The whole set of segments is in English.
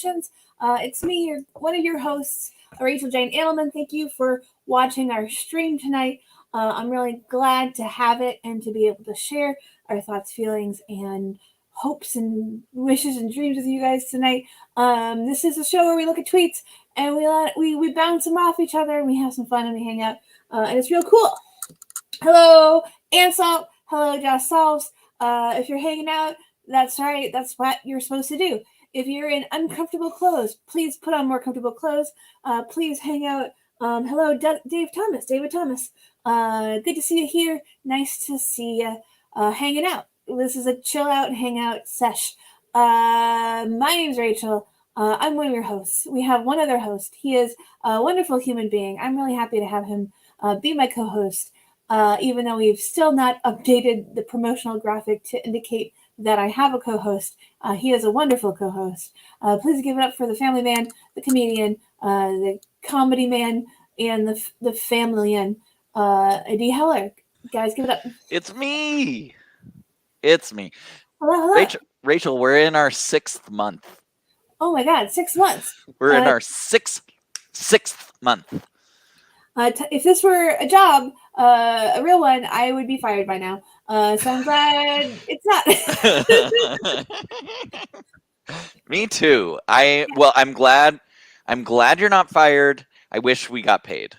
Emotions. It's me, one of your hosts, Rachel Jane Edelman. Thank you for watching our stream tonight. I'm really glad to have it and to be able to share our thoughts, feelings, and hopes and wishes and dreams with you guys tonight. This is a show where we look at tweets and we bounce them off each other and we have some fun and we hang out. And it's real cool. Hello, Ansalt. Hello, Josh Solves. If you're hanging out, that's right. That's what you're supposed to do. If you're in uncomfortable clothes, please put on more comfortable clothes. Please hang out. Hello, David Thomas. Good to see you here. Nice to see you hanging out. This is a chill out and hang out sesh. My name's Rachel. I'm one of your hosts. We have one other host. He is a wonderful human being. I'm really happy to have him be my co-host, even though we've still not updated the promotional graphic to indicate that I have a co-host. He is a wonderful co-host. Please give it up for the family man, the comedian, the comedy man, and the family-an, Adi Heller. Guys, give it up. It's me. Hello. Rachel, we're in our 6th month. Oh my God, 6 months. We're in our sixth month. If this were a job, a real one, I would be fired by now. So I'm glad it's not. Me too. I'm glad you're not fired. I wish we got paid.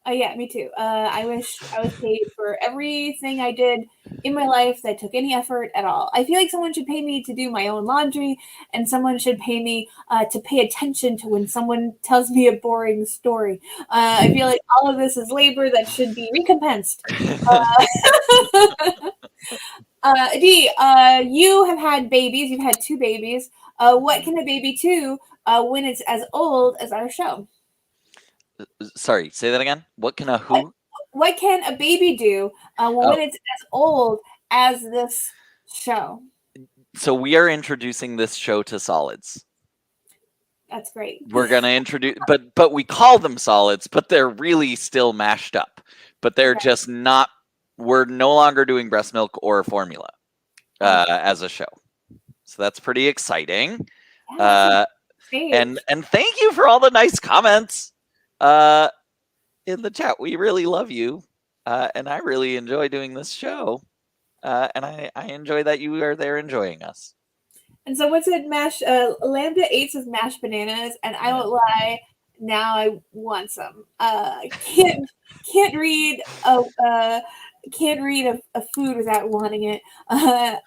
Yeah, me too. I wish I was paid for everything I did in my life that took any effort at all. I feel like someone should pay me to do my own laundry, and someone should pay me to pay attention to when someone tells me a boring story. I feel like all of this is labor that should be recompensed. Dee, you have had babies. You've had 2 babies. What can a baby do when it's as old as our show? Sorry, say that again. What can a who? What can a baby do when it's as old as this show? So we are introducing this show to solids. That's great. We're gonna introduce, but we call them solids, but they're really still mashed up. But they're just not. We're no longer doing breast milk or formula as a show. So that's pretty exciting. Yeah, and thank you for all the nice comments. In the chat. We really love you, and I really enjoy doing this show, and I enjoy that you are there enjoying us. And someone said Lambda 8 says mashed bananas, and I won't lie, now I want some. Can't read a food without wanting it. I'm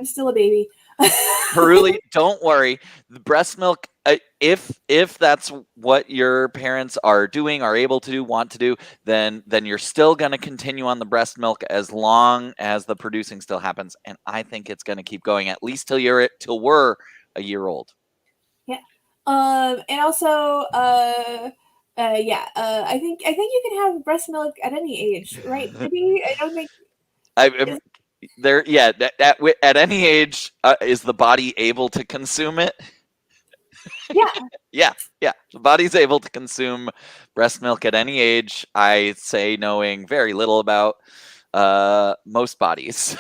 still a baby. Peruli, don't worry. The breast milk, if that's what your parents are doing, are able to do, want to do, then you're still going to continue on the breast milk as long as the producing still happens. And I think it's going to keep going at least till we're a year old. Yeah. And also, I think you can have breast milk at any age, right? Maybe I don't think. At any age, is the body able to consume it? Yeah. Yeah. The body's able to consume breast milk at any age. I say, knowing very little about most bodies.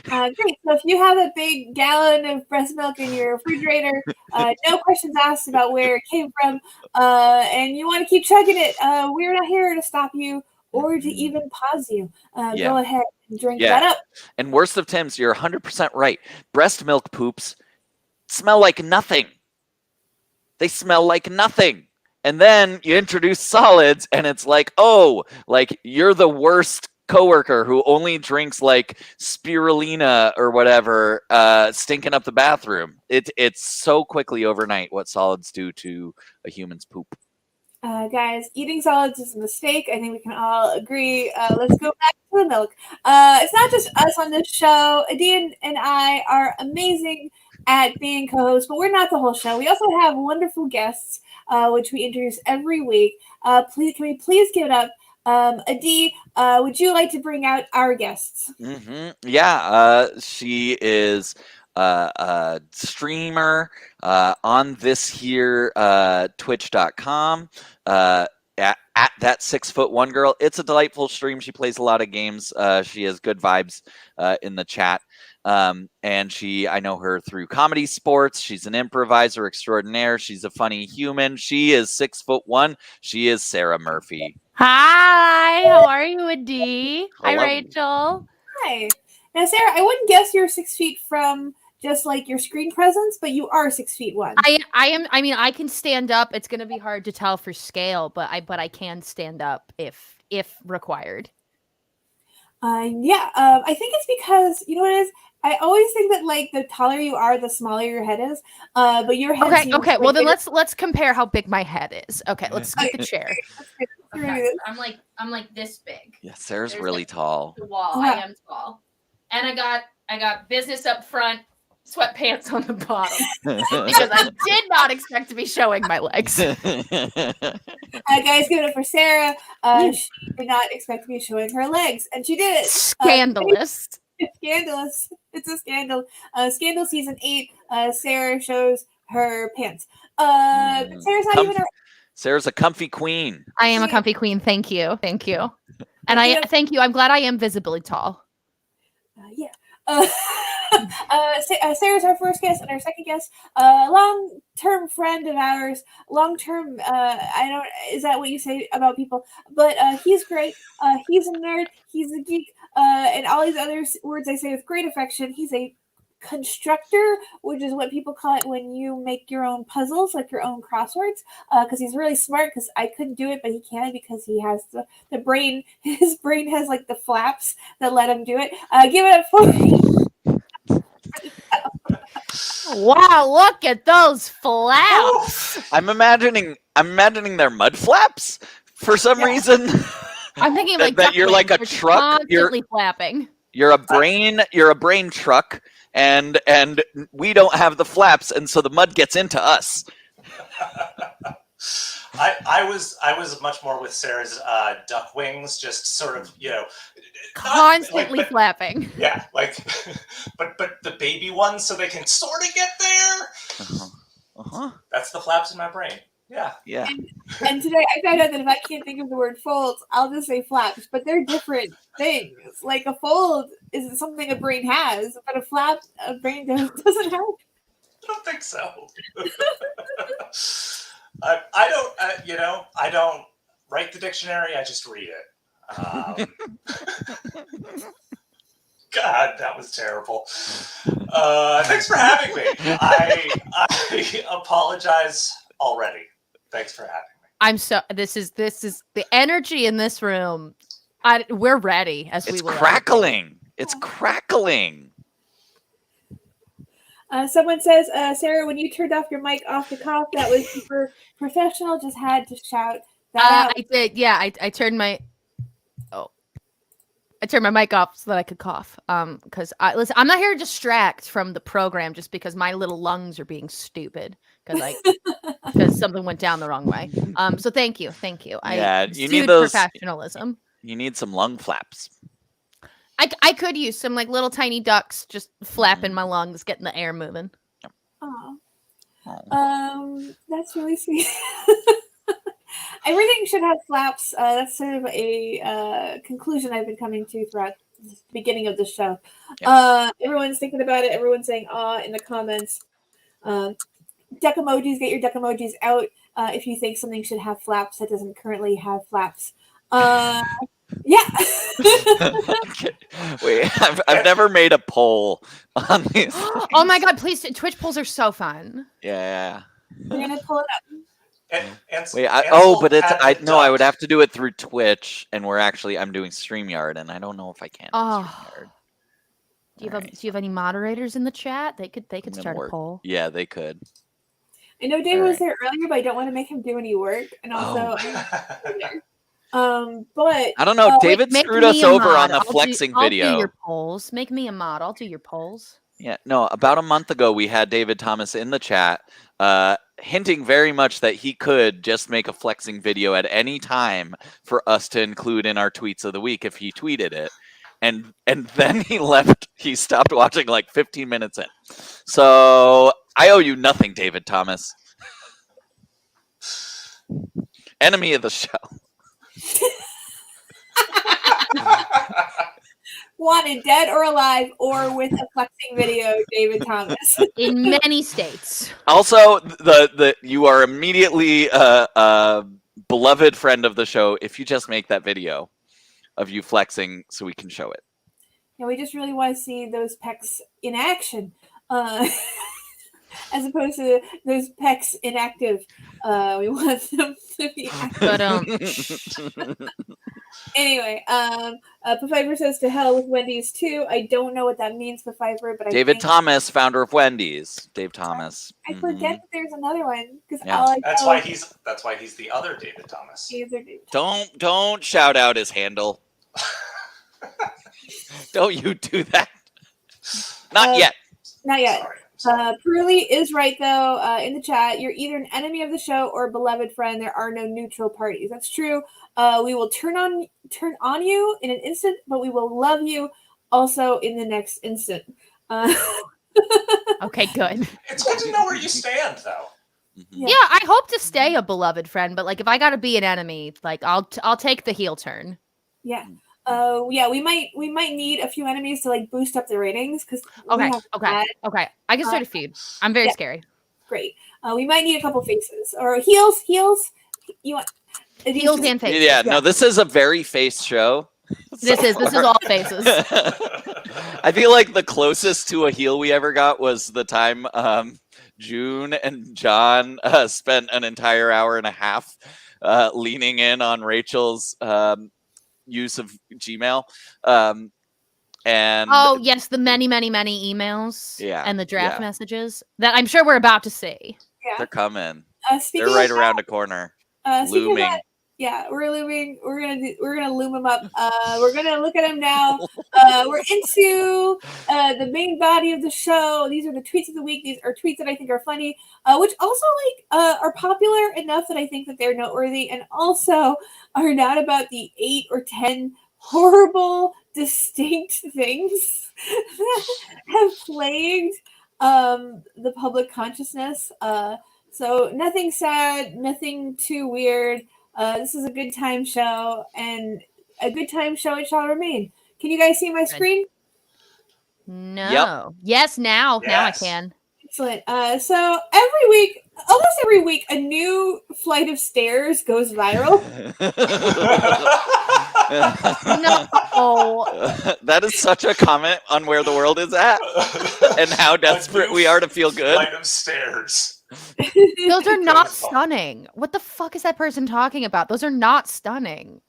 Great. So if you have a big gallon of breast milk in your refrigerator, no questions asked about where it came from, and you want to keep chugging it, we're not here to stop you or to even pause you. Go ahead and drink that up. And worst of Tim's, you're 100% right. Breast milk poops smell like nothing. They smell like nothing. And then you introduce solids, and it's like, oh, like you're the worst coworker who only drinks like spirulina or whatever, stinking up the bathroom. It's so quickly overnight what solids do to a human's poop. Guys, eating solids is a mistake. I think we can all agree. Let's go back to the milk. It's not just us on this show. Adine and I are amazing at being co-hosts, but we're not the whole show. We also have wonderful guests, which we introduce every week. Can we please give it up? Adi, would you like to bring out our guests? Mm-hmm. Yeah, she is a streamer on this here twitch.com at that 6'1" girl. It's a delightful stream. She plays a lot of games. She has good vibes in the chat. And I know her through comedy sports. She's an improviser extraordinaire. She's a funny human. She is 6'1". She is Sarah Murphy. Hi, how are you, Adi? Hi, Hello. Rachel. Hi. Now, Sarah, I wouldn't guess you're 6 feet from just like your screen presence, but you are 6'1". I am. I mean, I can stand up. It's going to be hard to tell for scale, but I can stand up if required. I think it's because you know what it is. I always think that like the taller you are, the smaller your head is. But your head. Okay. Well, then let's compare how big my head is. Okay, let's get the chair. Okay. I'm like this big. Yeah, Sarah's really tall. The wall. I am tall, and I got business up front, sweatpants on the bottom because I did not expect to be showing my legs. Guys, give it up for Sarah. She did not expect to be showing her legs, and she did it. Scandalous. Scandalous. It's a scandal. Scandal season 8. Sarah shows her pants. Sarah's not even. Sarah's a comfy queen. I am a comfy queen. Thank you. Thank you. And thank you. I'm glad I am visibly tall. Sarah's our first guest and our second guest, long-term friend of ours. Long-term, is that what you say about people? But he's great. He's a nerd. He's a geek. And all these other words I say with great affection. He's a constructor, which is what people call it when you make your own puzzles, like your own crosswords, because he's really smart, because I couldn't do it, but he can because he has the brain. His brain has like the flaps that let him do it. Give it up for Wow, look at those flaps. I'm imagining they're mud flaps for some reason. I'm thinking like that you're like a truck. Constantly flapping. You're a brain truck, and we don't have the flaps, and so the mud gets into us. I was much more with Sarah's duck wings, just sort of, constantly flapping. Yeah, like, but the baby ones, so they can sort of get there. That's the flaps in my brain. Yeah. And today I found out that if I can't think of the word folds, I'll just say flaps. But they're different things. Like a fold is something a brain has, but a flap a brain doesn't have. I don't think so. I don't write the dictionary. I just read it. God, that was terrible. Thanks for having me. I apologize already. Thanks for having me. This is the energy in this room. We're ready as we will. Crackling. It's crackling. Someone says, Sarah, when you turned off your mic off the cough, that was super professional. Just had to shout that out. I did. Yeah, I turned my mic off so that I could cough. Because listen, I'm not here to distract from the program just because my little lungs are being stupid because something went down the wrong way. So thank you. Yeah, you need those professionalism. You need some lung flaps. I could use some like little tiny ducks just flapping my lungs, getting the air moving. That's really sweet. Everything should have flaps. That's sort of a conclusion I've been coming to throughout the beginning of the show. Everyone's thinking about it. Everyone's saying in the comments. Duck emojis, get your duck emojis out if you think something should have flaps that doesn't currently have flaps. Yeah. Wait, I've never made a poll on these. Oh my god, please! Twitch polls are so fun. Yeah. We're gonna pull it up. Wait, I would have to do it through Twitch, and I'm doing StreamYard, and I don't know if I can. StreamYard. Do you have any moderators in the chat? They could start a poll. Yeah, they could. I know David was there earlier, but I don't want to make him do any work, and also. But I don't know. David screwed us over on the flexing video. I'll do your polls. Make me a mod. I'll do your polls. Yeah, no. About a month ago, we had David Thomas in the chat, hinting very much that he could just make a flexing video at any time for us to include in our tweets of the week if he tweeted it. And then he left. He stopped watching like 15 minutes in. So I owe you nothing, David Thomas. Enemy of the show. wanted dead or alive or with a flexing video, David Thomas. In many states. Also, the you are immediately a beloved friend of the show if you just make that video of you flexing so we can show it. Yeah, we just really want to see those pecs in action. As opposed to those pecs inactive. We want them to be active. But Anyway, Pfeiffer says to hell with Wendy's too. I don't know what that means, Pfeiffer, but David I think Thomas, founder of Wendy's. Dave Thomas. I forget that there's another one because Yeah. That's why he's the other David Thomas. Don't shout out his handle. Don't you do that. Not yet. Not yet. Sorry. Peruli is right though. In the chat, you're either an enemy of the show or a beloved friend. There are no neutral parties. That's true. We will turn on you in an instant, but we will love you also in the next instant. okay, good. It's good to know where you stand, though. Yeah, I hope to stay a beloved friend, but like if I gotta be an enemy, like I'll take the heel turn. Yeah. Yeah, we might need a few enemies to like boost up the ratings because Okay. I can start a feud. I'm very scary. Great. We might need a couple faces or heels. You want heels and faces? Yeah, no, this is a very face show. This is all faces. I feel like the closest to a heel we ever got was the time June and John spent an entire hour and a half leaning in on Rachel's use of Gmail. And yes, the many emails and the draft yeah. messages that I'm sure we're about to see. Yeah. They're coming. They're right around the corner. Looming. We're looming. We're gonna loom them up. We're gonna look at them now. We're into the main body of the show. These are the tweets of the week. These are tweets that I think are funny, which also are popular enough that I think that they're noteworthy, and also are not about the 8 or 10 horrible, distinct things that have plagued the public consciousness. So nothing sad, nothing too weird. This is a good time show, and a good time show it shall remain. Can you guys see my screen? No. Yep. Yes, now. Yes. Now I can. Excellent. So almost every week, a new flight of stairs goes viral. No. That is such a comment on where the world is at and how desperate we are to feel good. Flight of stairs. Those are not stunning. What the fuck is that person talking about? Those are not stunning.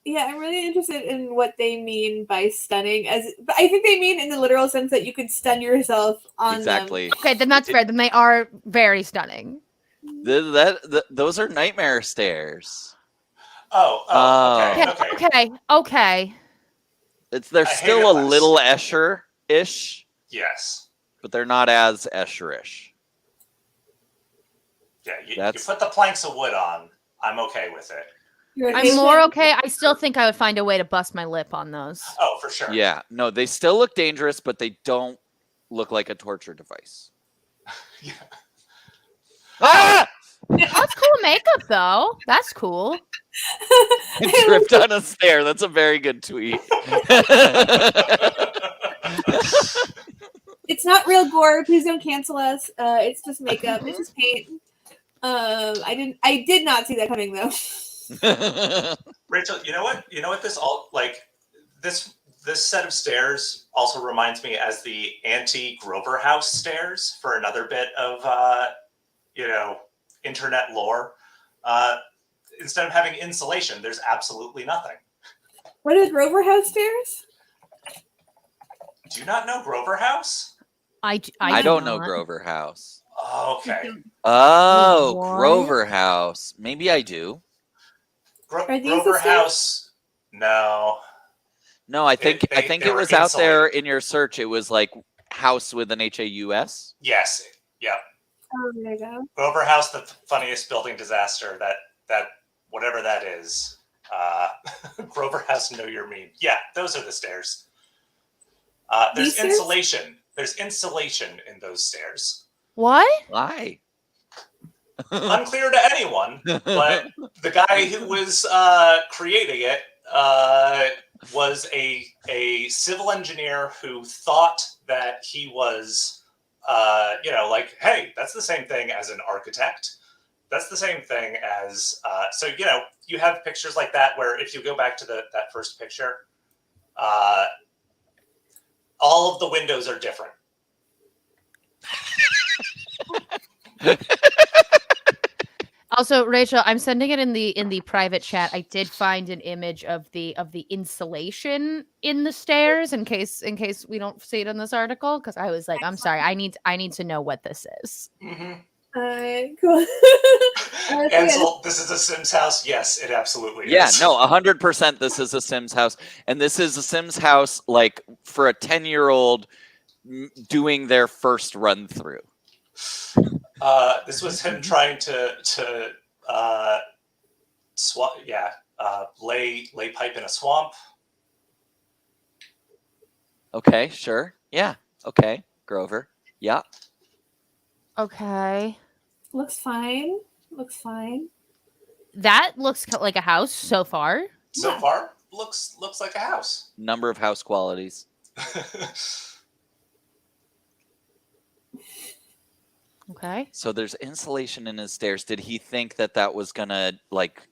Yeah, I'm really interested in what they mean by stunning. But I think they mean in the literal sense that you could stun yourself on Exactly. them. Okay, then that's fair. Then they are very stunning. Those are nightmare stairs. Okay. They're I hate still it a less. little Escher-ish, Yes. but they're not as Escher-ish. Yeah, you put the planks of wood on. I'm okay with it. I'm more okay. I still think I would find a way to bust my lip on those. Oh, for sure. Yeah, no, they still look dangerous, but they don't look like a torture device. Yeah. Ah! That's cool makeup, though. That's cool. I tripped on a stair. That's a very good tweet. It's not real gore. Please don't cancel us. It's just makeup. It's just paint. I did not see that coming though. Rachel, you know what this all like this set of stairs also reminds me as the anti-Grover House stairs for another bit of internet lore. Instead of having insulation, there's absolutely nothing. What are Grover House stairs? Do you not know Grover House? I don't know Grover House. Oh, okay. Oh, What? Grover House. Maybe I do. Are these the Grover stairs? House. No. No, I think They it were was out there insulated. in your search. It was like house with an H-A-U-S. Yes. Yeah. Oh, there you go. Grover House, the funniest building disaster that whatever that is. Grover House, know your meme. Yeah, those are the stairs. There's These stairs? insulation. There's insulation in those stairs. What? Why? Unclear to anyone, but the guy who was creating it was a civil engineer who thought that he was, like, hey, that's the same thing as an architect. That's the same thing as, so, you have pictures like that where if you go back to that first picture, all of the windows are different. Also, Rachel, I'm sending it in the private chat. I did find an image of the insulation in the stairs in case we don't see it in this article, because I was like, I'm sorry, I need to know what this is. Mm-hmm. Cool. Ansel, this is a Sims house. Yes, it absolutely is. Yeah, no, 100%. This is a Sims house, and this is a Sims house like for a 10-year-old doing their first run through. This was him trying to lay pipe in a swamp. Okay, sure. Yeah. Okay, Grover. Yeah. Okay. Looks fine. That looks like a house so far. So far, looks like a house. Number of house qualities. Okay. So there's insulation in his stairs. Did he think that was gonna like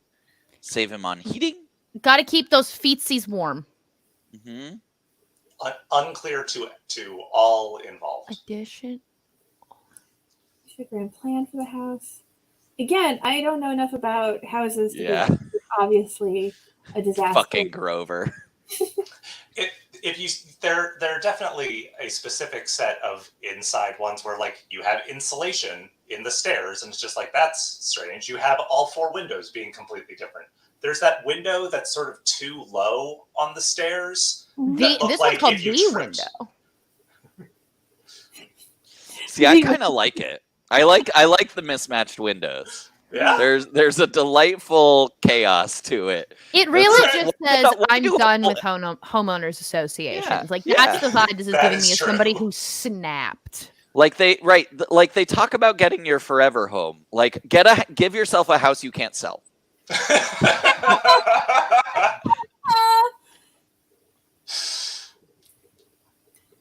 save him on heating? Got to keep those feetsies warm. Mm-hmm. Unclear to all involved. Addition. The grand plan for the house. Again, I don't know enough about houses to Yeah. be obviously a disaster. Fucking Grover. There are definitely a specific set of inside ones where like you have insulation in the stairs and it's just like, that's strange. You have all 4 windows being completely different. There's that window that's sort of too low on the stairs. This one's called the window. See, I kind of like it. I like the mismatched windows. Yeah. There's a delightful chaos to it. It really That's just right. says, What I'm do you done call with homeowners associations. Yeah, Like, yeah. that's the vibe this is That giving is me as true. somebody who snapped. Like they talk about getting your forever home. Like give yourself a house you can't sell.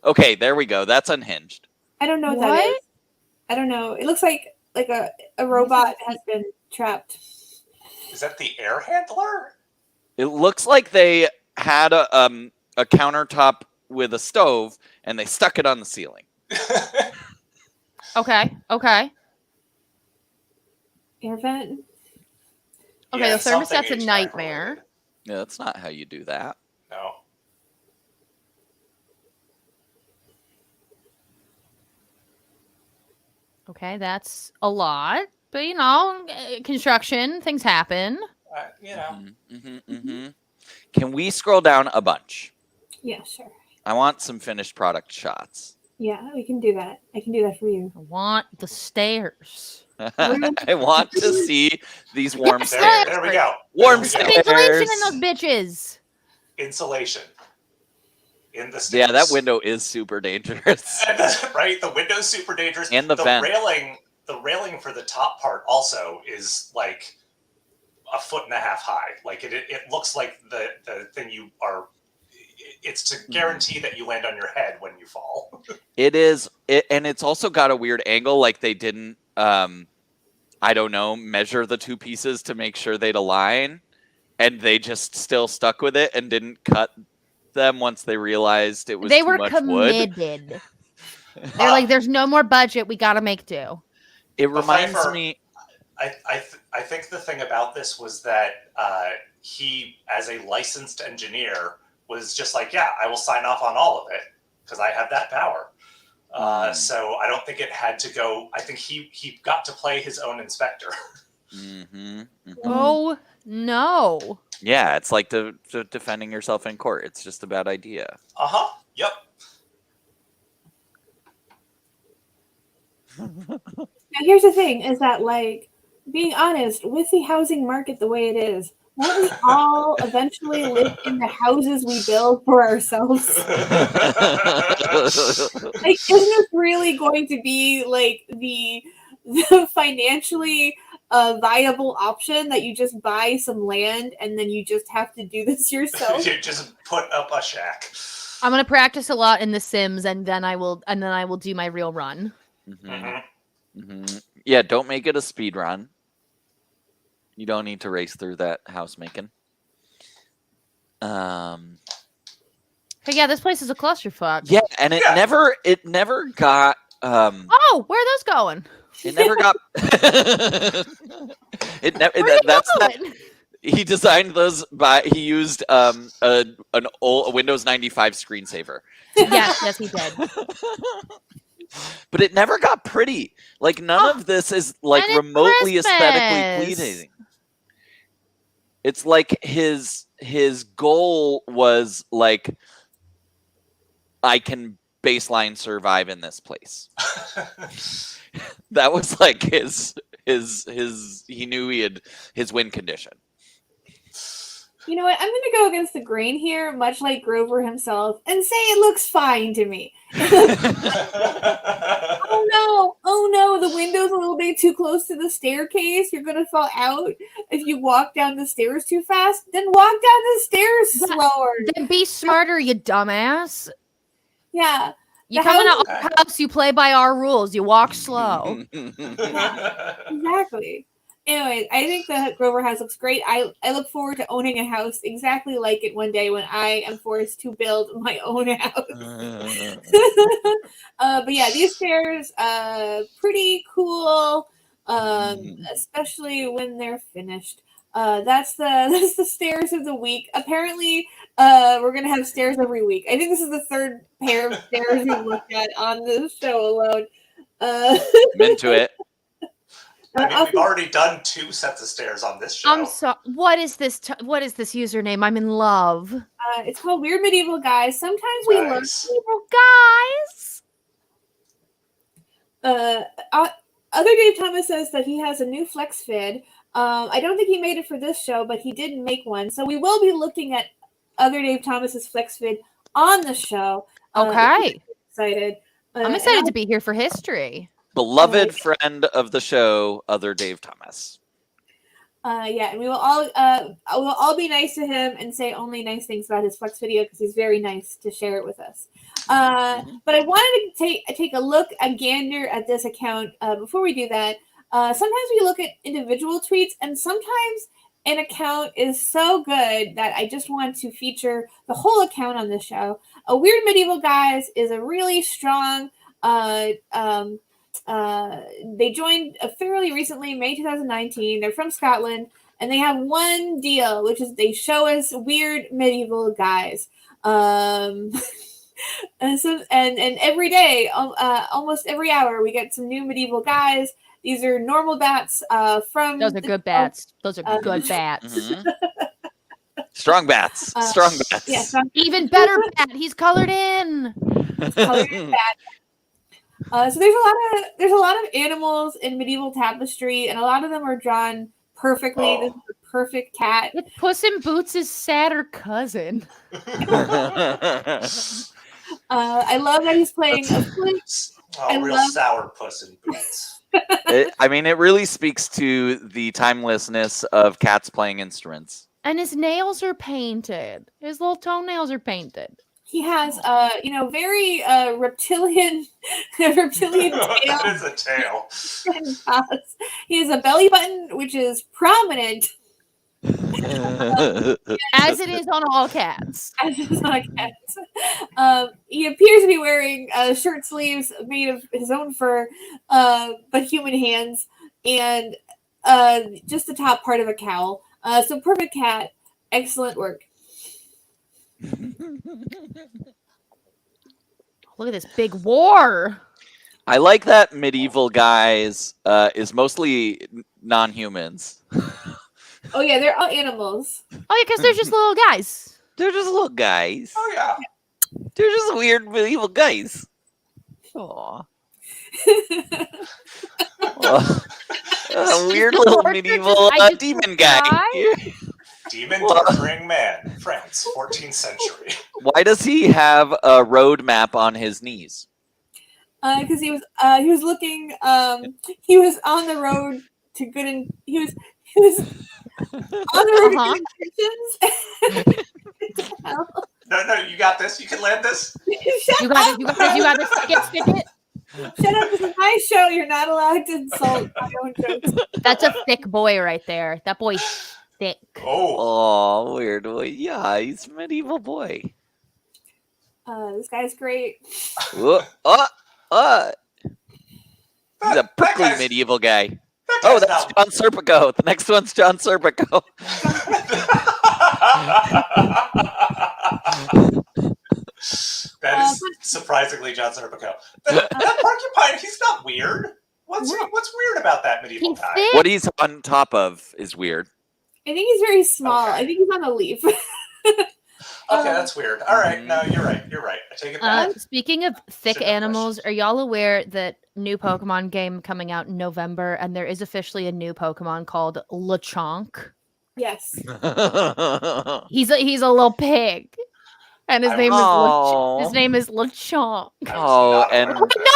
Okay, there we go. That's unhinged. I don't know what that is. I don't know. It looks like a robot has been trapped. Is that the air handler? It looks like they had a countertop with a stove and they stuck it on the ceiling. Okay. Air vent. Okay, Yeah, the something thermostat's a HVAC nightmare. related. Yeah, that's not how you do that. No. Okay, that's a lot. But, construction, things happen. Can we scroll down a bunch? Yeah, sure. I want some finished product shots. Yeah, we can do that. I can do that for you. I want the stairs. I want to see these warm Yes, stairs. There we go. Warm There we Some go. stairs. insulation in those bitches. Insulation in the stairs. Yeah, that window is super dangerous. Right? The window's super dangerous. And the vent. railing for the top part also is like 1.5 feet high. Like it looks like the thing you are. It's to guarantee that you land on your head when you fall. It is, and it's also got a weird angle. Like they didn't, I don't know, measure the 2 pieces to make sure they'd align, and they just still stuck with it and didn't cut them once they realized it was They too were much committed. wood. They're like, there's no more budget. We got to make do. It reminds Pfeiffer, me. I think the thing about this was that he, as a licensed engineer, was just like, yeah, I will sign off on all of it because I have that power. So I don't think it had to go. I think he got to play his own inspector. Oh, no. Yeah, it's like defending yourself in court. It's just a bad idea. Yep. Now, here's the thing: is that, like, being honest, with the housing market the way it is, won't we all eventually live in the houses we build for ourselves? Like, isn't this really going to be like the financially a viable option that you just buy some land and then you just have to do this yourself. You just put up a shack. I'm gonna practice a lot in The Sims, and then I will do my real run. Yeah, don't make it a speed run. You don't need to race through that house making. Hey, yeah, this place is a clusterfuck. Yeah, and it never got. Oh, where are those going? It never got. He designed those he used an old Windows 95 screensaver. Yes, he did. But it never got pretty. Like none of this is like remotely Christmas. aesthetically pleasing. It's like his goal was like, I can baseline survive in this place. That was like his he knew he had his win condition. You know what? I'm going to go against the grain here, much like Grover himself, and say it looks fine to me. Oh no, the window's a little bit too close to the staircase. You're going to fall out if you walk down the stairs too fast. Then walk down the stairs slower. Then be smarter, you dumbass. Yeah. You come into our house, you play by our rules. You walk slow. Exactly. Anyways, I think the Grover house looks great. I look forward to owning a house exactly like it one day when I am forced to build my own house. But yeah, these stairs, pretty cool, especially when they're finished. That's the stairs of the week. Apparently, we're gonna have stairs every week. I think this is the third pair of stairs we've looked at on this show alone. I'm into it. I mean, we've already done 2 sets of stairs on this show. I'm sorry. What is this username? I'm in love. It's called Weird Medieval Guys. Sometimes we learn Medieval guys. Other Dave Thomas says that he has a new flex vid. I don't think he made it for this show, but he did make one. So we will be looking at Other Dave Thomas's flex vid on the show. Okay. Excited. I'm excited to be here for history. Beloved friend of the show, Other Dave Thomas. Yeah, and we'll all be nice to him and say only nice things about his flex video because he's very nice to share it with us. But I wanted to take a look, a gander at this account before we do that. Sometimes we look at individual tweets, and sometimes an account is so good that I just want to feature the whole account on the show. Weird Medieval Guys is a really strong. They joined fairly recently, May 2019. They're from Scotland, and they have one deal, which is they show us weird medieval guys. And every day, almost every hour, we get some new medieval guys. These are normal bats from. Those are good bats. Those are good bats. Mm-hmm. Strong bats. Strong bats. Yeah, even better bat. He's colored in. Colored in bat. So there's a lot of animals in medieval tapestry, and a lot of them are drawn perfectly. This is a perfect cat. It's Puss in Boots' sadder cousin. I love that he's playing a flute. Sour Puss in Boots. It really speaks to the timelessness of cats playing instruments. And his nails are painted. His little toenails are painted. He has, very reptilian tail. That is a tail. He has a belly button, which is prominent. As it is on all cats. As it is on cats. He appears to be wearing shirt sleeves made of his own fur, but human hands, and just the top part of a cowl. So perfect cat. Excellent work. Look at this big war. I like that Medieval Guys is mostly non-humans. Oh yeah, they're all animals. Oh yeah, because they're just little guys. They're just little guys. Oh yeah. They're just weird medieval guys. Aw. A weird little medieval demon guy. Demon torturing man, France, 14th century. Why does he have a road map on his knees? Because he was looking. He was on the road to good and he was on the road Uh-huh. to good intentions. No, you got this. You can land this. Shut You got up, it. You got it. Stick it. Shut up! This is my show. You're not allowed to insult my own jokes. That's a thick boy right there. That boy's thick. Oh, Oh, weird boy. Yeah, he's a medieval boy. This guy's great. He's a prickly guy's- medieval guy. that Oh, guy's that's not- John Serpico. The next one's John Serpico. That is surprisingly John Serpico. That porcupine, he's not weird. What's weird about that medieval He's guy? thick. What he's on top of is weird. I think he's very small. Okay. I think he's on a leaf. Okay, that's weird. All right, no, you're right. I take it back. Speaking of thick Shouldn't have animals, questions. are y'all aware that new Pokemon game coming out in November, and there is officially a new Pokemon called Lechonk? Yes. He's a little pig, and his name Oh. is name is Lechonk. I was Oh, not and aware of this.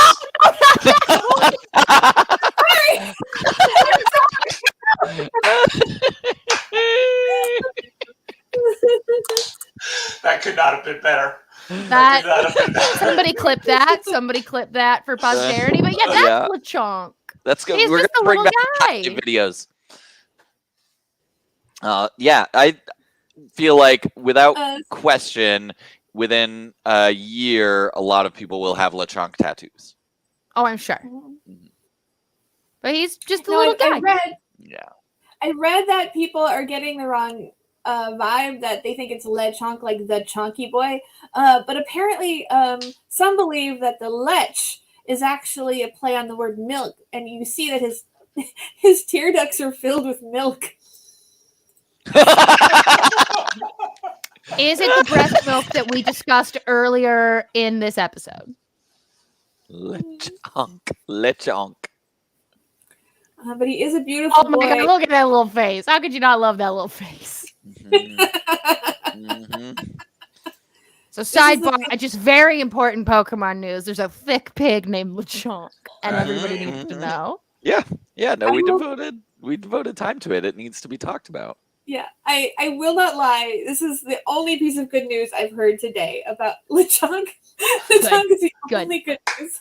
That could not have been better. That could not have been better. somebody clip that. Somebody clip that for posterity. But yeah, that's Yeah. Lechonk. That's good. He's We're just gonna a bring little back guy. tiny videos. Yeah, I feel like without question, within a year, a lot of people will have Lechonk tattoos. Oh, I'm sure. But he's just a No, little guy. Yeah. I read that people are getting the wrong vibe, that they think it's Lechonk, like the chunky boy. But apparently, some believe that the lech is actually a play on the word milk, and you see that his tear ducts are filled with milk. Is it the breast milk that we discussed earlier in this episode? Lechonk. But he is a beautiful Oh my boy. god, look at that little face. How could you not love that little face? Mhm. Mhm. So is the sidebar, thing- just very important Pokemon news. There's a thick pig named Lechonk, and everybody needs to know. Yeah, no, I we will- devoted time to it. It needs to be talked about. Yeah, I will not lie. This is the only piece of good news I've heard today about Lechonk. Lechonk is the Good. only good news.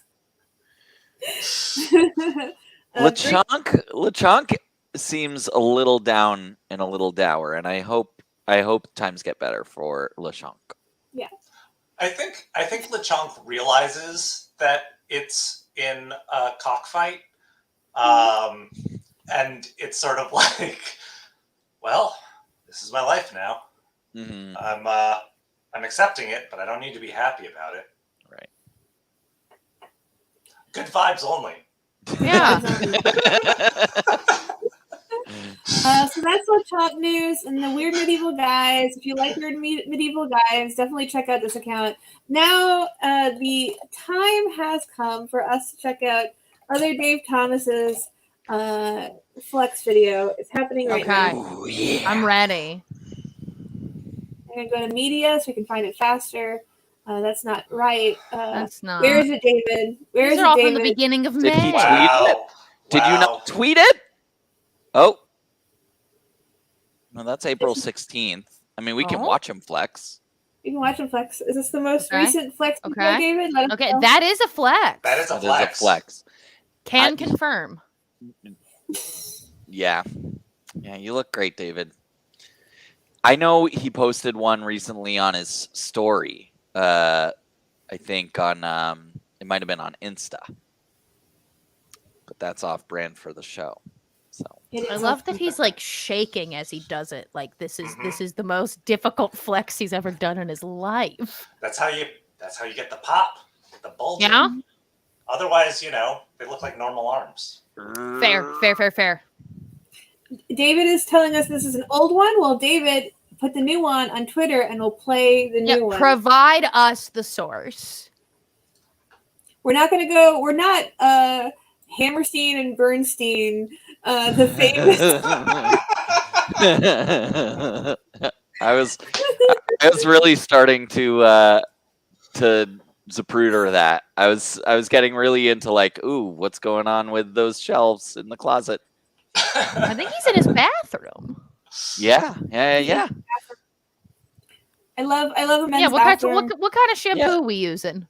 Lechonk seems a little down and a little dour, and I hope times get better for Lechonk. I think Lechonk realizes that it's in a cockfight, and it's sort of like, well, this is my life now. Mm-hmm. I'm accepting it, but I don't need to be happy about it. Right. Good vibes only. Yeah. So that's Lechonk news and the weird medieval guys. If you like weird medieval guys, definitely check out this account. Now the time has come for us to check out other Dave Thomas's flex video. It's happening right Okay. now. Ooh, yeah. I'm ready. I'm gonna go to media so we can find it faster. That's not right. That's not. Where is it, David? Where These is are it, all from the David? beginning of Did he May. tweet it? Wow. Did you Wow. not tweet it? Oh. No, that's April 16th. I mean, we can Oh. watch him flex. You can watch him flex. Is this the most Okay. recent flex video, Okay. David? Let us Okay, know. that is a flex. That is a That flex. is a flex. Can I- confirm. Yeah. Yeah, you look great, David. I know he posted one recently on his story. I think on it might have been on Insta. But that's off brand for the show. So It I is love a- that he's like shaking as he does it. Like this is the most difficult flex he's ever done in his life. That's how you get the pop, the bulge. Yeah? Otherwise, they look like normal arms. Fair. David is telling us this is an old one. Well, David, put the new one on Twitter and we'll play the Yeah, new one. provide us the source. We're not Hammerstein and Bernstein, the famous. I was really starting to Zapruder that. I was getting really into like, ooh, what's going on with those shelves in the closet? I think he's in his bathroom. Yeah. I love a men's Yeah, what bathroom. kind of shampoo are we using?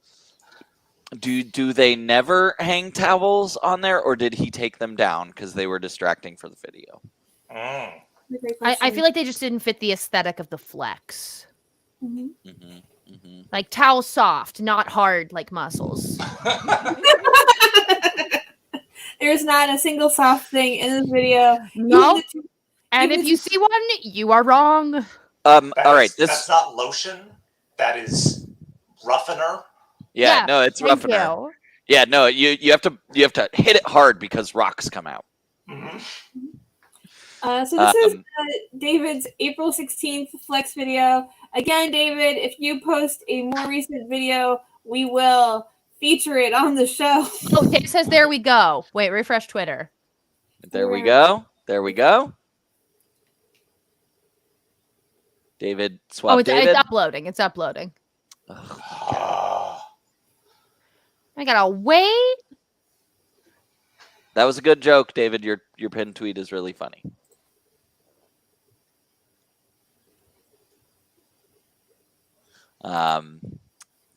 Do they never hang towels on there, or did he take them down because they were distracting for the video? Mm. I feel like they just didn't fit the aesthetic of the flex. Mm-hmm. Like towel soft, not hard like muscles. There's not a single soft thing in this video. No. Even And even if you see one, you are wrong. All right. That's not lotion. That is roughener. Yeah, no, it's thank roughener. you. Yeah, no, you have to hit it hard because rocks come out. Mm-hmm. So this is David's April 16th flex video. Again, David, if you post a more recent video, we will feature it on the show. Oh, Dave says there we go. Wait, refresh Twitter. There we go. There we go. David, swap David. It's uploading. It's uploading. I gotta wait. That was a good joke, David. Your pinned tweet is really funny.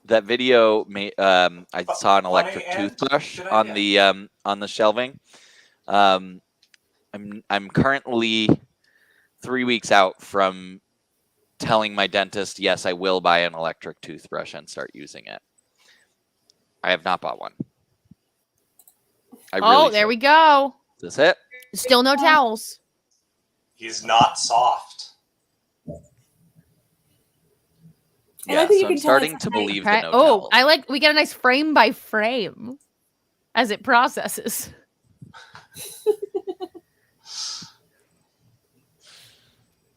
That video I saw an electric toothbrush on the shelving. I'm currently 3 weeks out from telling my dentist, yes, I will buy an electric toothbrush and start using it. I have not bought one. There we go. Is this it? Still no towels. He's not soft. Yeah, so I'm starting to believe the no towels. We get a nice frame by frame as it processes.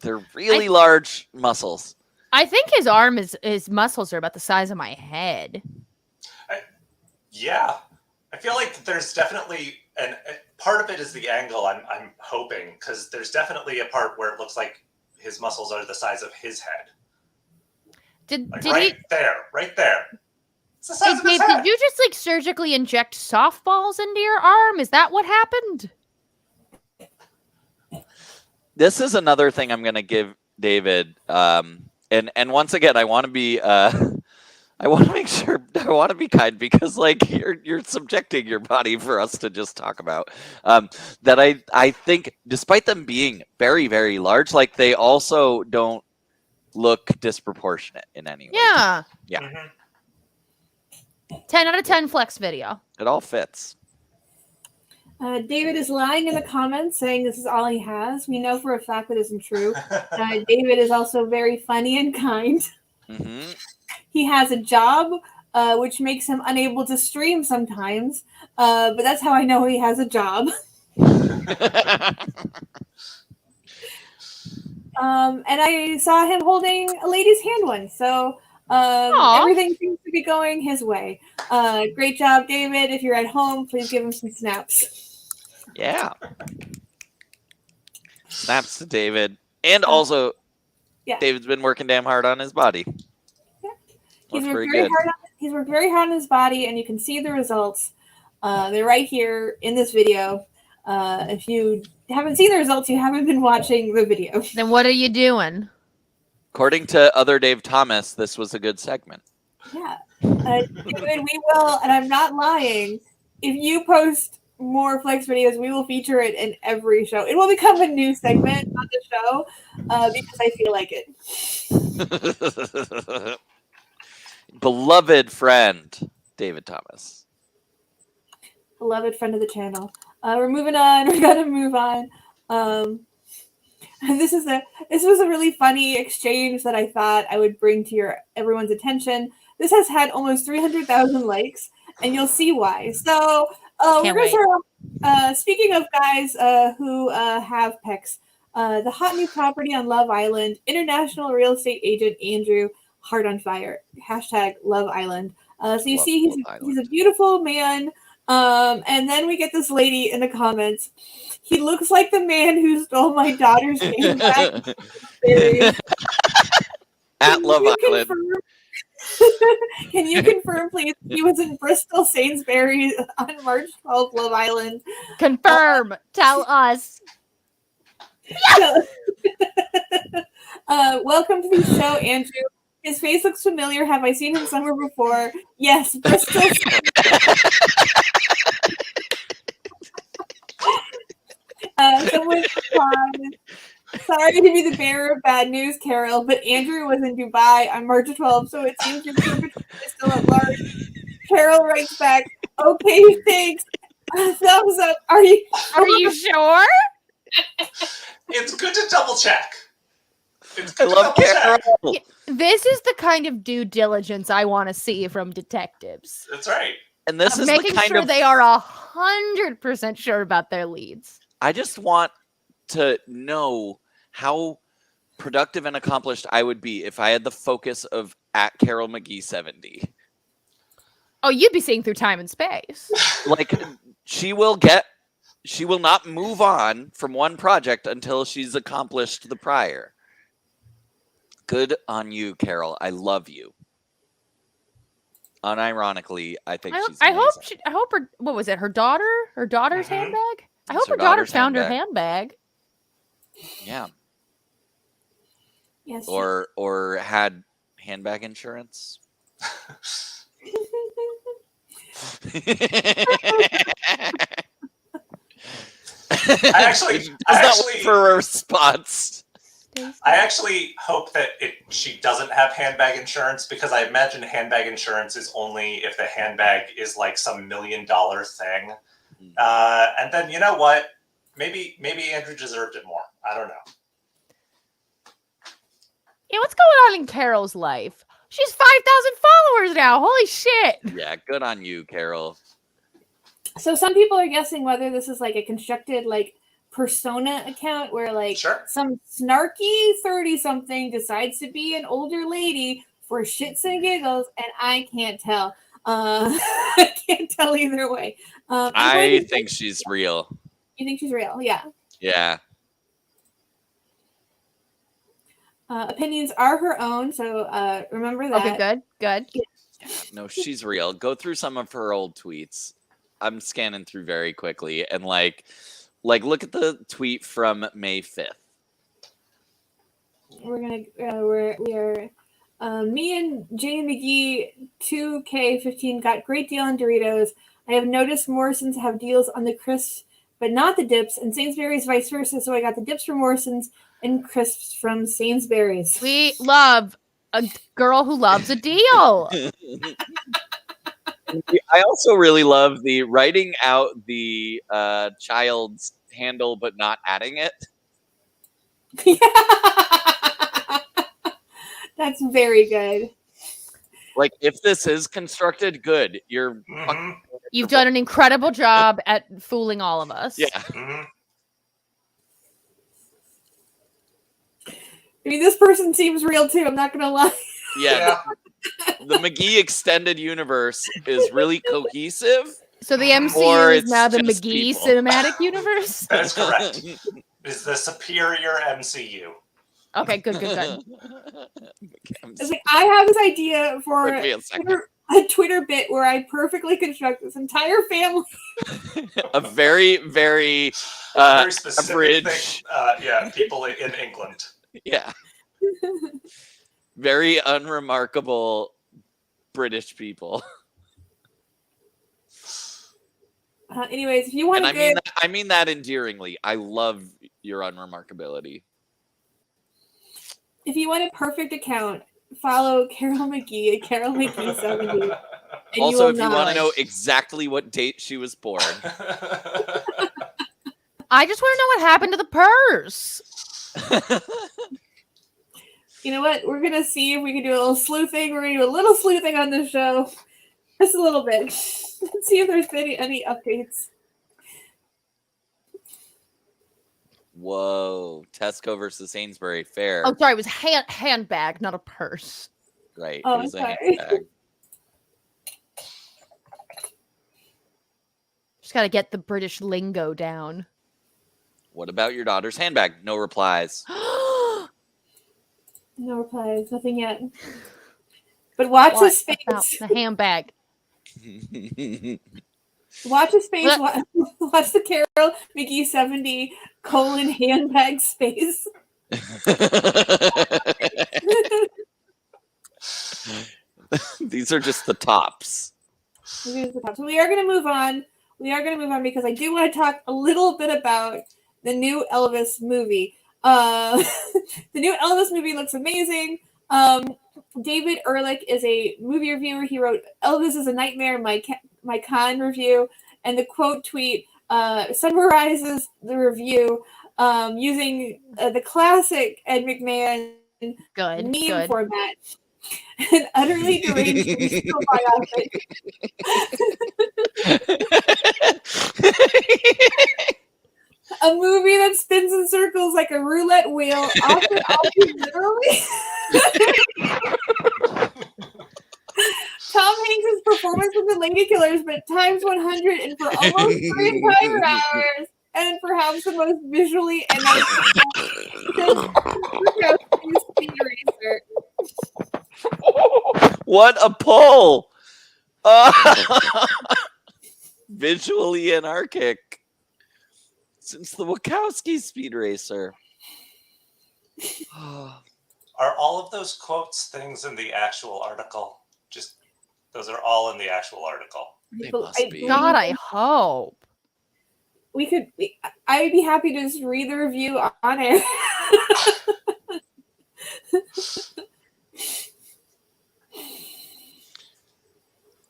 They're really large muscles. I think his muscles are about the size of my head. Yeah. I feel like there's definitely part of it is the angle. I'm hoping, because there's definitely a part where it looks like his muscles are the size of his head. Right there. It's the size of his head. Did you just surgically inject softballs into your arm? Is that what happened? This is another thing I'm going to give David. And once again, I want to be. I want to make sure. I want to be kind because you're subjecting your body for us to just talk about. That I think, despite them being very, very large, they also don't look disproportionate in any way. Yeah. Mm-hmm. 10 out of 10 flex video. It all fits. David is lying in the comments saying this is all he has. We know for a fact that isn't true. David is also very funny and kind. Mm-hmm. He has a job, which makes him unable to stream sometimes. But that's how I know he has a job. And I saw him holding a lady's hand once. So everything seems to be going his way. Great job, David. If you're at home, please give him some snaps. Yeah. Snaps to David. And also, David's been working damn hard on his body. Yeah. He's worked very hard on his body, and you can see the results. They're right here in this video. If you haven't seen the results, you haven't been watching the video. Then what are you doing? According to other Dave Thomas, this was a good segment. Yeah. David, we will, and I'm not lying, if you post more flex videos, we will feature it in every show. It will become a new segment on the show because I feel like it. Beloved friend, David Thomas. Beloved friend of the channel. We're moving on. We're gonna move on. This was a really funny exchange that I thought I would bring to everyone's attention. This has had almost 300,000 likes, and you'll see why. So we're gonna start off. Speaking of guys who have pecs, the hot new property on Love Island, international real estate agent Andrew, heart on fire. #Love Island. So you see, he's a beautiful man. And then we get this lady in the comments. He looks like the man who stole my daughter's name back. At Love Island. Can you confirm, please? He was in Bristol Sainsbury's on March 12th, Love Island. Confirm. Tell us. Welcome to the show, Andrew. His face looks familiar. Have I seen him somewhere before? Yes, Bristol. Someone replied, sorry to be the bearer of bad news, Carol, but Andrew was in Dubai on March 12th, so it seems your perpetrator is still at large. Carol writes back, okay, thanks. Thumbs up. Are you sure? It's good to double check. I love Carol. This is the kind of due diligence I want to see from detectives. That's right. And this is making the kind sure of they are 100% sure about their leads. I just want to know how productive and accomplished I would be if I had the focus of at Carol McGee 70. Oh, you'd be seeing through time and space. Like she will not move on from one project until she's accomplished the prior. Good on you, Carol. I love you. Unironically, I think she's amazing. I hope her, what was it? Her daughter's handbag? I hope It's her daughter found her handbag. Yeah. Yes. Or had handbag insurance. I actually wait for a response. I actually hope that she doesn't have handbag insurance, because I imagine handbag insurance is only if the handbag is like some $1 million thing. And then you know what? Maybe Andrew deserved it more. I don't know. Yeah, what's going on in Carol's life? She's 5,000 followers now. Holy shit. Yeah, good on you, Carol. So some people are guessing whether this is like a constructed like persona account where like some snarky 30-something decides to be an older lady for shits and giggles, and I can't tell. I can't tell either way. I think she's real. You think she's real? Yeah. Yeah. Opinions are her own, so remember that. Okay, good. Yeah, no, she's real. Go through some of her old tweets. I'm scanning through very quickly, and like look at the tweet from May 5th. We are me and Jane McGee 2K15 got great deal on Doritos. I have noticed Morrison's have deals on the crisps, but not the dips, and Sainsbury's vice versa. So I got the dips from Morrison's and crisps from Sainsbury's. We love a girl who loves a deal. I also really love the writing out the child's handle but not adding it. That's very good. Like, if this is constructed, good. You've done an incredible job at fooling all of us. Yeah. I mean, this person seems real too. I'm not gonna lie. Yeah. The McGee extended universe is really cohesive. So the MCU is now the McGee cinematic universe? That's correct. It's the superior MCU. Okay, good. It's like, I have this idea for a Twitter bit where I perfectly construct this entire family. A very, very, very specific average thing. People in England. Yeah. Very unremarkable British people. Anyways, if you want to I mean that endearingly. I love your unremarkability. If you want a perfect account, follow Carol McGee at Carol McGee 70. Also, if you want to know exactly what date she was born. I just want to know what happened to the purse. You know what? We're going to see if we can do a little sleuthing. We're going to do a little sleuthing on this show. Just a little bit. Let's see if there's been any updates. Whoa. Tesco versus Sainsbury. Fair. Oh, sorry. It was handbag, not a purse. Right. Oh, it was a handbag. Just got to get the British lingo down. What about your daughter's handbag? No replies. No replies. Nothing yet. But watch What his about face. the handbag? Watch his face. What? Watch the Carol Mickey 70 handbag space. These are just the tops. So we are going to move on. Because I do want to talk a little bit about the new Elvis movie. The new Elvis movie looks amazing. David Ehrlich is a movie reviewer. He wrote Elvis is a Nightmare, my con review, and the quote tweet summarizes the review using the classic Ed McMahon meme format. An utterly deranged biopic. A movie that spins in circles like a roulette wheel, often literally. Tom Hanks' performance with the Lady Killers, but times 100 and for almost 3 entire hours, and perhaps the most visually and What a pull! Visually anarchic. Since the Wachowski Speed Racer. Are all of those quotes things in the actual article? Just those are all in the actual article. They must be. God, I hope. I'd be happy to just read the review on air.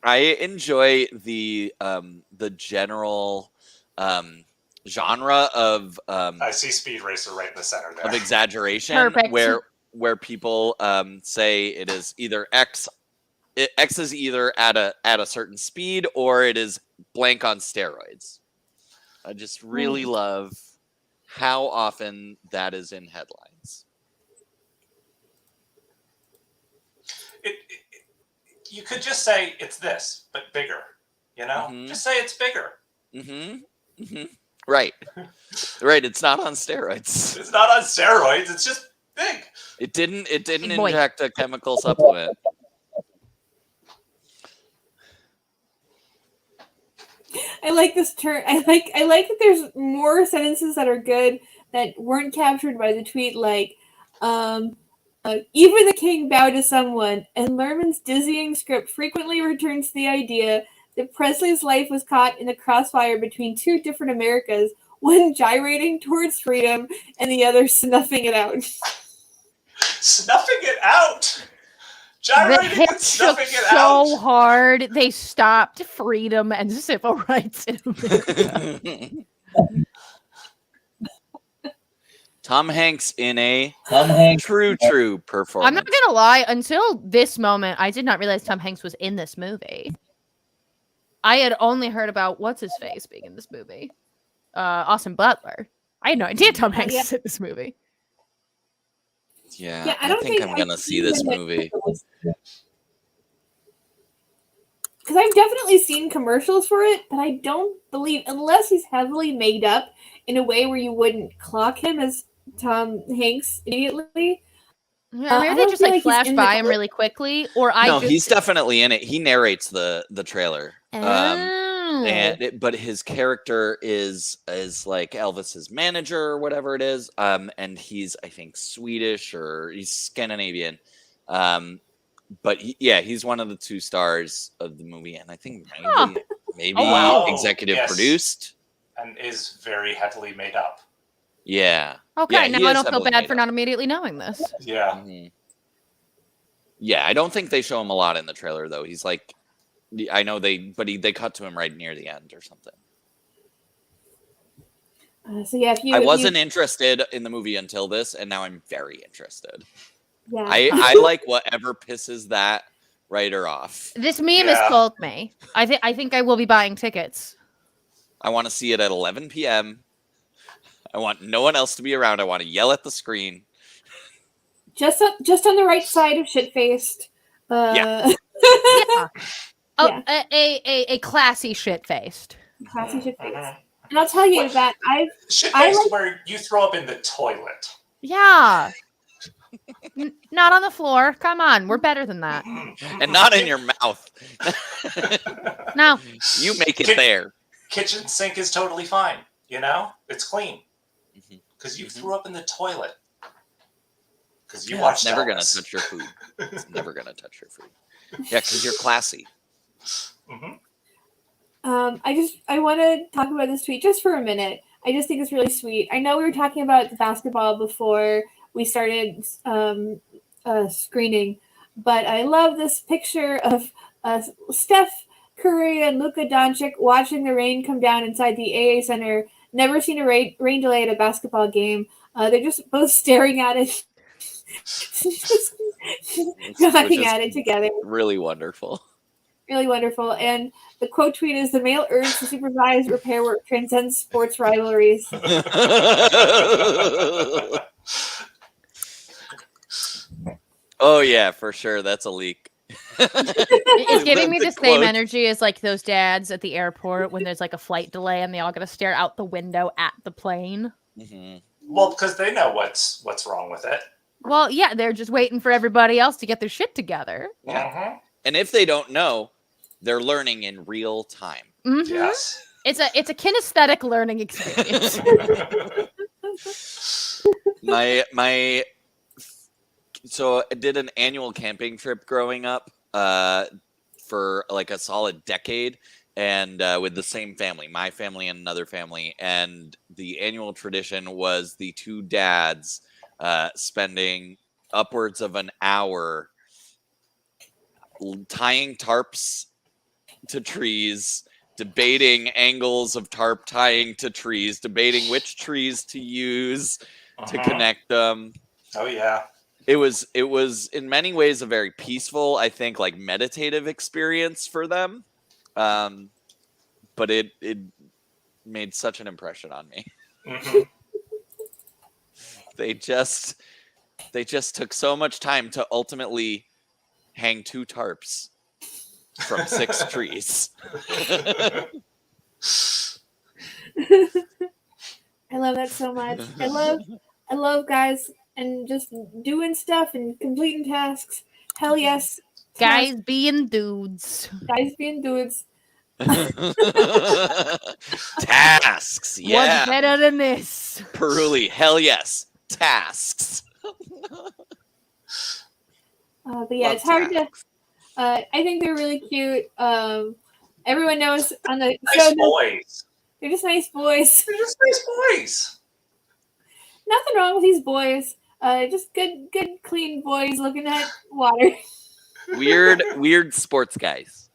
I enjoy the general genre of I see Speed Racer right in the center there. Of exaggeration. Perfect. Where people say it is either X is either at a certain speed or it is blank on steroids. I just really love how often that is in headlines. You could just say it's this, but bigger. You know, just say it's bigger. Right. Right. It's not on steroids. It's not on steroids. It's just big. It didn't inject a chemical supplement. I like this turn. I like that there's more sentences that are good that weren't captured by the tweet, like even the king bowed to someone, and Lerman's dizzying script frequently returns to the idea that Presley's life was caught in the crossfire between two different Americas, one gyrating towards freedom and the other snuffing it out. Snuffing it out? Gyrating and snuffing it so out? hard, they stopped freedom and civil rights in America. Tom Hanks in a true performance. I'm not gonna lie, until this moment, I did not realize Tom Hanks was in this movie. I had only heard about what's his face being in this movie, Austin Butler. I had no idea Tom Hanks is in this movie. Yeah, I think I'm gonna see this movie. Because I've definitely seen commercials for it, but I don't believe, unless he's heavily made up in a way where you wouldn't clock him as Tom Hanks immediately. Yeah, maybe they just like flash by him really quickly, or he's definitely in it. He narrates the trailer. But his character is like Elvis's manager or whatever it is. And he's, I think, Swedish or he's Scandinavian. But he's one of the two stars of the movie, and I think maybe executive produced, and is very heavily made up. Yeah. Okay, now I don't feel bad for not immediately knowing this. Yeah. Mm-hmm. Yeah, I don't think they show him a lot in the trailer though. He's like, I know they cut to him right near the end or something. I wasn't interested in the movie until this, and now I'm very interested. Yeah. I like whatever pisses that writer off. This meme has sold me. I think I will be buying tickets. I want to see it at 11 p.m. I want no one else to be around. I want to yell at the screen. Just on the right side of shit-faced. A classy shit-faced. Classy shit-faced. And I'll tell you that shit-faced where you throw up in the toilet. Yeah. Not on the floor. Come on, we're better than that. And not in your mouth. No. You make it there. Kitchen sink is totally fine. You know, it's clean because you Mhm. threw up in the toilet. Because you Yeah, watched it's never gonna Elvis. touch your food. It's never gonna touch your food. Yeah, because you're classy. Mhm. I want to talk about this tweet just for a minute. I just think it's really sweet. I know we were talking about the basketball before we started screening, but I love this picture of Steph Curry and Luka Doncic watching the rain come down inside the AA Center. Never seen a rain delay at a basketball game. They're just both staring at it, just Which laughing is at it together. really wonderful. Really wonderful. And the quote tweet is, "The male urge to supervise repair work transcends sports rivalries." Oh yeah, for sure. That's a leak. It's giving me The the same quote. energy as like those dads at the airport when there's like a flight delay and they all gotta stare out the window at the plane. Mhm. Well, because they know what's wrong with it. Well, yeah, they're just waiting for everybody else to get their shit together. Yeah. Mhm. And if they don't know, they're learning in real time. Mhm. Yes. It's a kinesthetic learning experience. So I did an annual camping trip growing up for like a solid decade, and with the same family, my family and another family. And the annual tradition was the two dads spending upwards of an hour tying tarps to trees, debating angles of tarp tying to trees, debating which trees to use to Mhm. connect them. Oh yeah. It was in many ways a very peaceful, I think, like meditative experience for them. But it made such an impression on me. Mhm. They just took so much time to ultimately hang two tarps from 6 trees. I love that so much. I love guys and just doing stuff and completing tasks. Hell yes. Guys being dudes. Guys being dudes. Tasks, yeah. What's better than this? Peruli, hell yes. Tasks. But yeah, Love it's hard tasks. to. I think they're really cute. Everyone knows on the Nice show. boys. They're just nice boys. They're just nice boys. Nothing wrong with these boys. Just good, clean boys looking at water. Weird sports guys.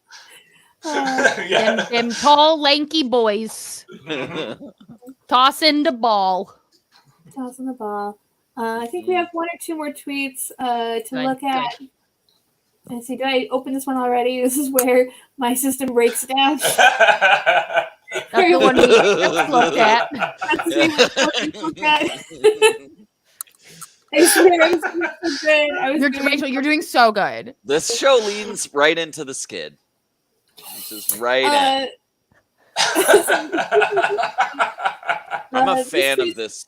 Yeah. Them tall, lanky boys tossing the ball. Tossing the ball. I think we have one or two more tweets to Good, look at. Let's see, did I open this one already? This is where my system breaks down. That's the one we just looked at. That's the same one we looked at. I swear, I was doing so good. Rachel, you're doing so good. This show leans right into the skid. Just right in. I'm a fan of this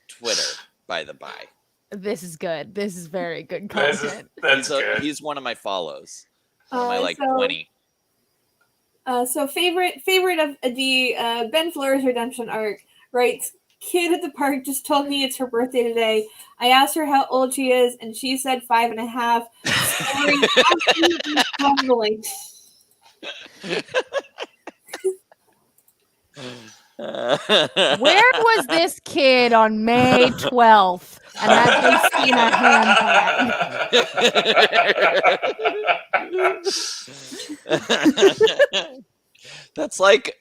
Twitter, by the by. This is good. This is very good content. That's good. He's one of my follows. One of my 20. So favorite of the Ben Flores redemption arc, writes, "Kid at the park just told me it's her birthday today. I asked her how old she is, and she said 5.5. Story absolutely humbling." Where was this kid on May 12th? And had they seen a handbag? That's like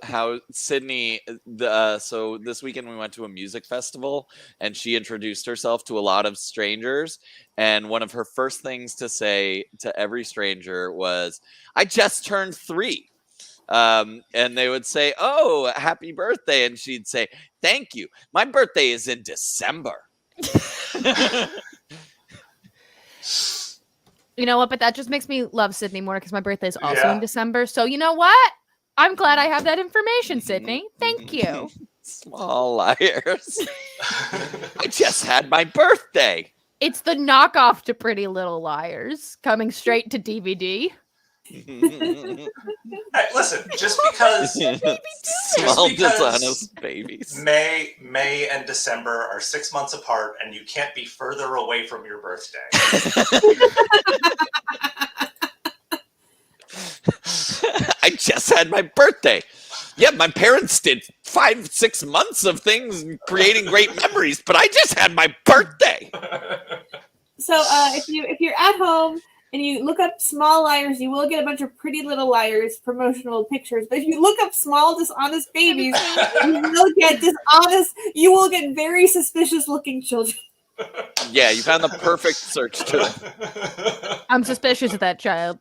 how Sydney. So this weekend we went to a music festival, and she introduced herself to a lot of strangers. And one of her first things to say to every stranger was, "I just turned 3." And they would say, "Oh, happy birthday," and she'd say, "Thank you. My birthday is in December." You know what? But that just makes me love Sydney more because my birthday is also in December. So you know what? I'm glad I have that information, Sydney. Thank you. Small liars. I just had my birthday. It's the knockoff to Pretty Little Liars, coming straight to DVD. Hey, listen, just because Small because dishonest babies. May and December are 6 months apart, and you can't be further away from your birthday. I just had my birthday. Yeah, my parents did 5-6 months of things and creating great memories, but I just had my birthday. So if you're at home and you look up Small Liars, you will get a bunch of Pretty Little Liars promotional pictures. But if you look up Small Dishonest Babies, you will get very suspicious looking children. Yeah, you found the perfect search term. I'm suspicious of that child.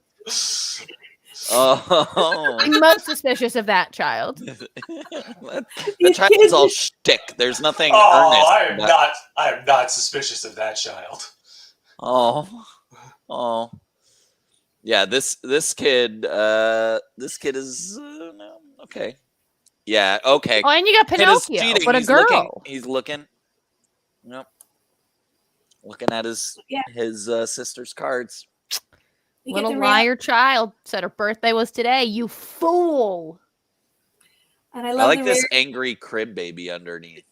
Oh, I'm most suspicious of that child. that child's all shtick. There's nothing Oh, earnest. I am not suspicious of that child. Oh. Yeah, this kid is no, okay. Yeah, okay. Oh, and you got Kid is Pinocchio, cheating. but a girl. He's looking. Yep. Looking at his sister's cards. You get Little the liar child said her birthday was today. You fool! And I like this angry crib baby underneath.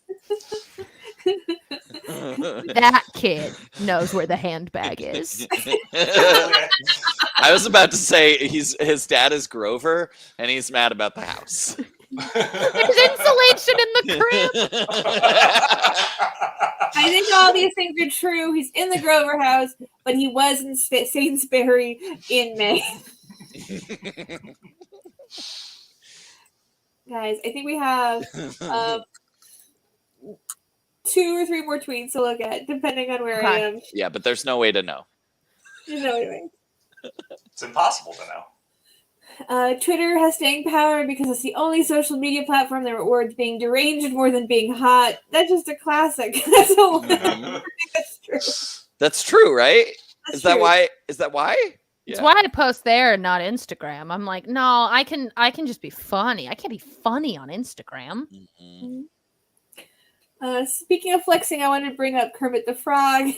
That kid knows where the handbag is. I was about to say his dad is Grover, and he's mad about the house. There's insulation in the crib. I think all these things are true. He's in the Grover house, but he was in Sainsbury in May. Guys, I think we have 2 or 3 more tweets to look at, depending on where I am. Yeah, but there's no way to know. You know what I mean. It's impossible to know. Twitter has staying power because it's the only social media platform that rewards being deranged more than being hot. That's just a classic. That's Mhm. That's true. That's true, right? That's Is that true. why? Is that why? That's why I post there and not Instagram. I'm like, no, I can just be funny. I can't be funny on Instagram. Mhm. Speaking of flexing, I wanted to bring up Kermit the Frog.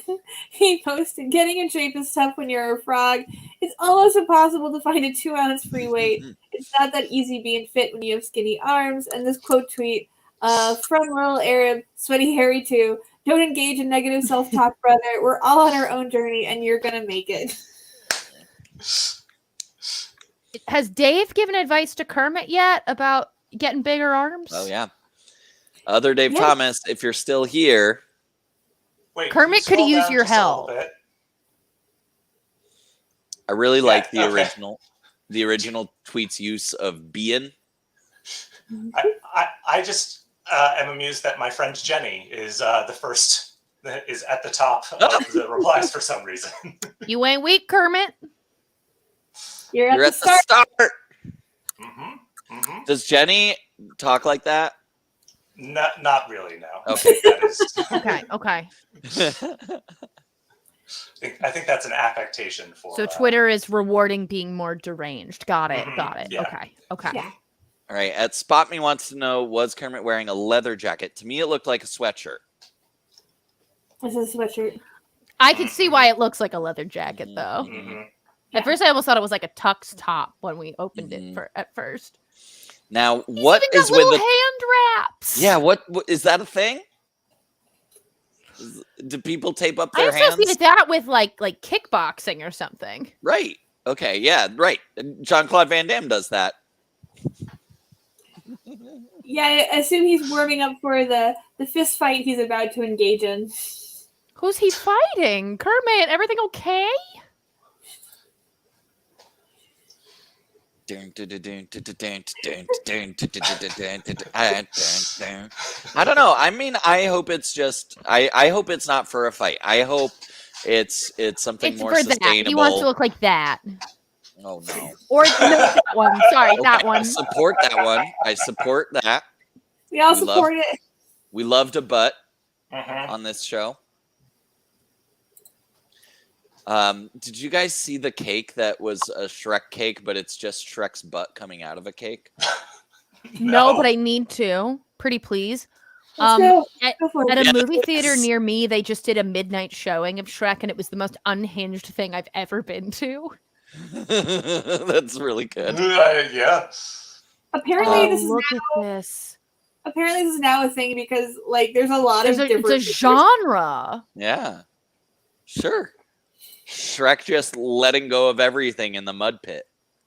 He posted, "Getting in shape is tough when you're a frog. It's almost impossible to find a 2-ounce free weight. It's not that easy being fit when you have skinny arms." And this quote tweet from Rural Arab, Sweaty Harry too. "Don't engage in negative self-talk, brother. We're all on our own journey, and you're gonna make it." Has Dave given advice to Kermit yet about getting bigger arms? Oh yeah. Other Dave Yeah. Thomas, if you're still here, Wait, Kermit can you could scroll use down your just a little help. bit? I really like the okay. original tweet's use of being. I just am amused that my friend Jenny is the first that is at the top of the replies for some reason. You ain't weak, Kermit. You're You're at the start. Does Jenny talk like that? Not really, no. Okay. That is, Okay. I think that's an affectation for. So Twitter is rewarding being more deranged. Got it. Yeah. Okay. Yeah. All right. At Spot Me wants to know, was Kermit wearing a leather jacket? To me, it looked like a sweatshirt. This is a sweatshirt. I can see why it looks like a leather jacket, though. Mhm. At first, I almost thought it was like a tux top when we opened it at first. Now, what He's even is got with little the? hand wraps? Yeah. What is that a thing? Do people tape up I their hands? associated that with like kickboxing or something. Right. Okay. Yeah. Right. Jean-Claude Van Damme does that. Yeah, I assume he's warming up for the fist fight he's about to engage in. Who's he fighting? Kermit, everything okay? I don't know. I mean, I hope it's just. I hope it's not for a fight. I hope it's something It's more for sustainable. that. He wants to look like that. Oh no! Or no, that one. Sorry, that Okay, one. I support that one. I support that. We all We love- support it. We loved a butt Mhm. on this show. Did you guys see the cake that was a Shrek cake, but it's just Shrek's butt coming out of a cake? No, but I need to. Pretty please. Let's go. At, Go for at it. a movie theater near me, they just did a midnight showing of Shrek, and it was the most unhinged thing I've ever been to. That's really good. Yeah. Apparently, this is look now. at this. Apparently, this is now a thing because like there's a lot of It's different. a genre. Yeah. Sure. Shrek just letting go of everything in the mud pit.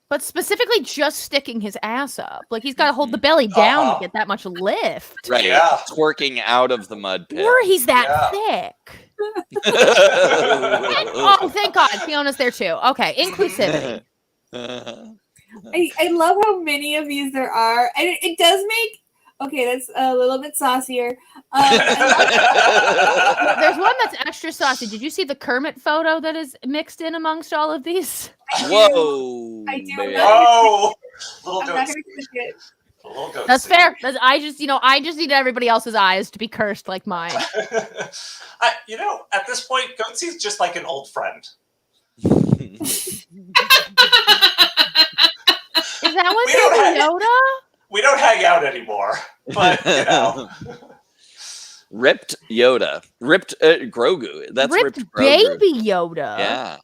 But specifically just sticking his ass up. Like he's got to hold the belly down to get that much lift. Right. Yeah. Twerking out of the mud pit. Or he's that thick. Oh, thank God. Fiona's there too. Okay. Inclusivity. I love how many of these there are. And it does make. Okay, that's a little bit saucier. There's one that's extra saucy. Did you see the Kermit photo that is mixed in amongst all of these? Whoa. I do. baby. Oh, little I'm not goats. gonna click it. Little goats. That's fair. I just need everybody else's eyes to be cursed like mine. At this point, Goatsy's just like an old friend. Is that what We don't Baby Yoda? We don't hang out anymore, but Ripped Yoda. Ripped Grogu. That's Ripped Ripped Grogu. Baby Yoda. Yeah.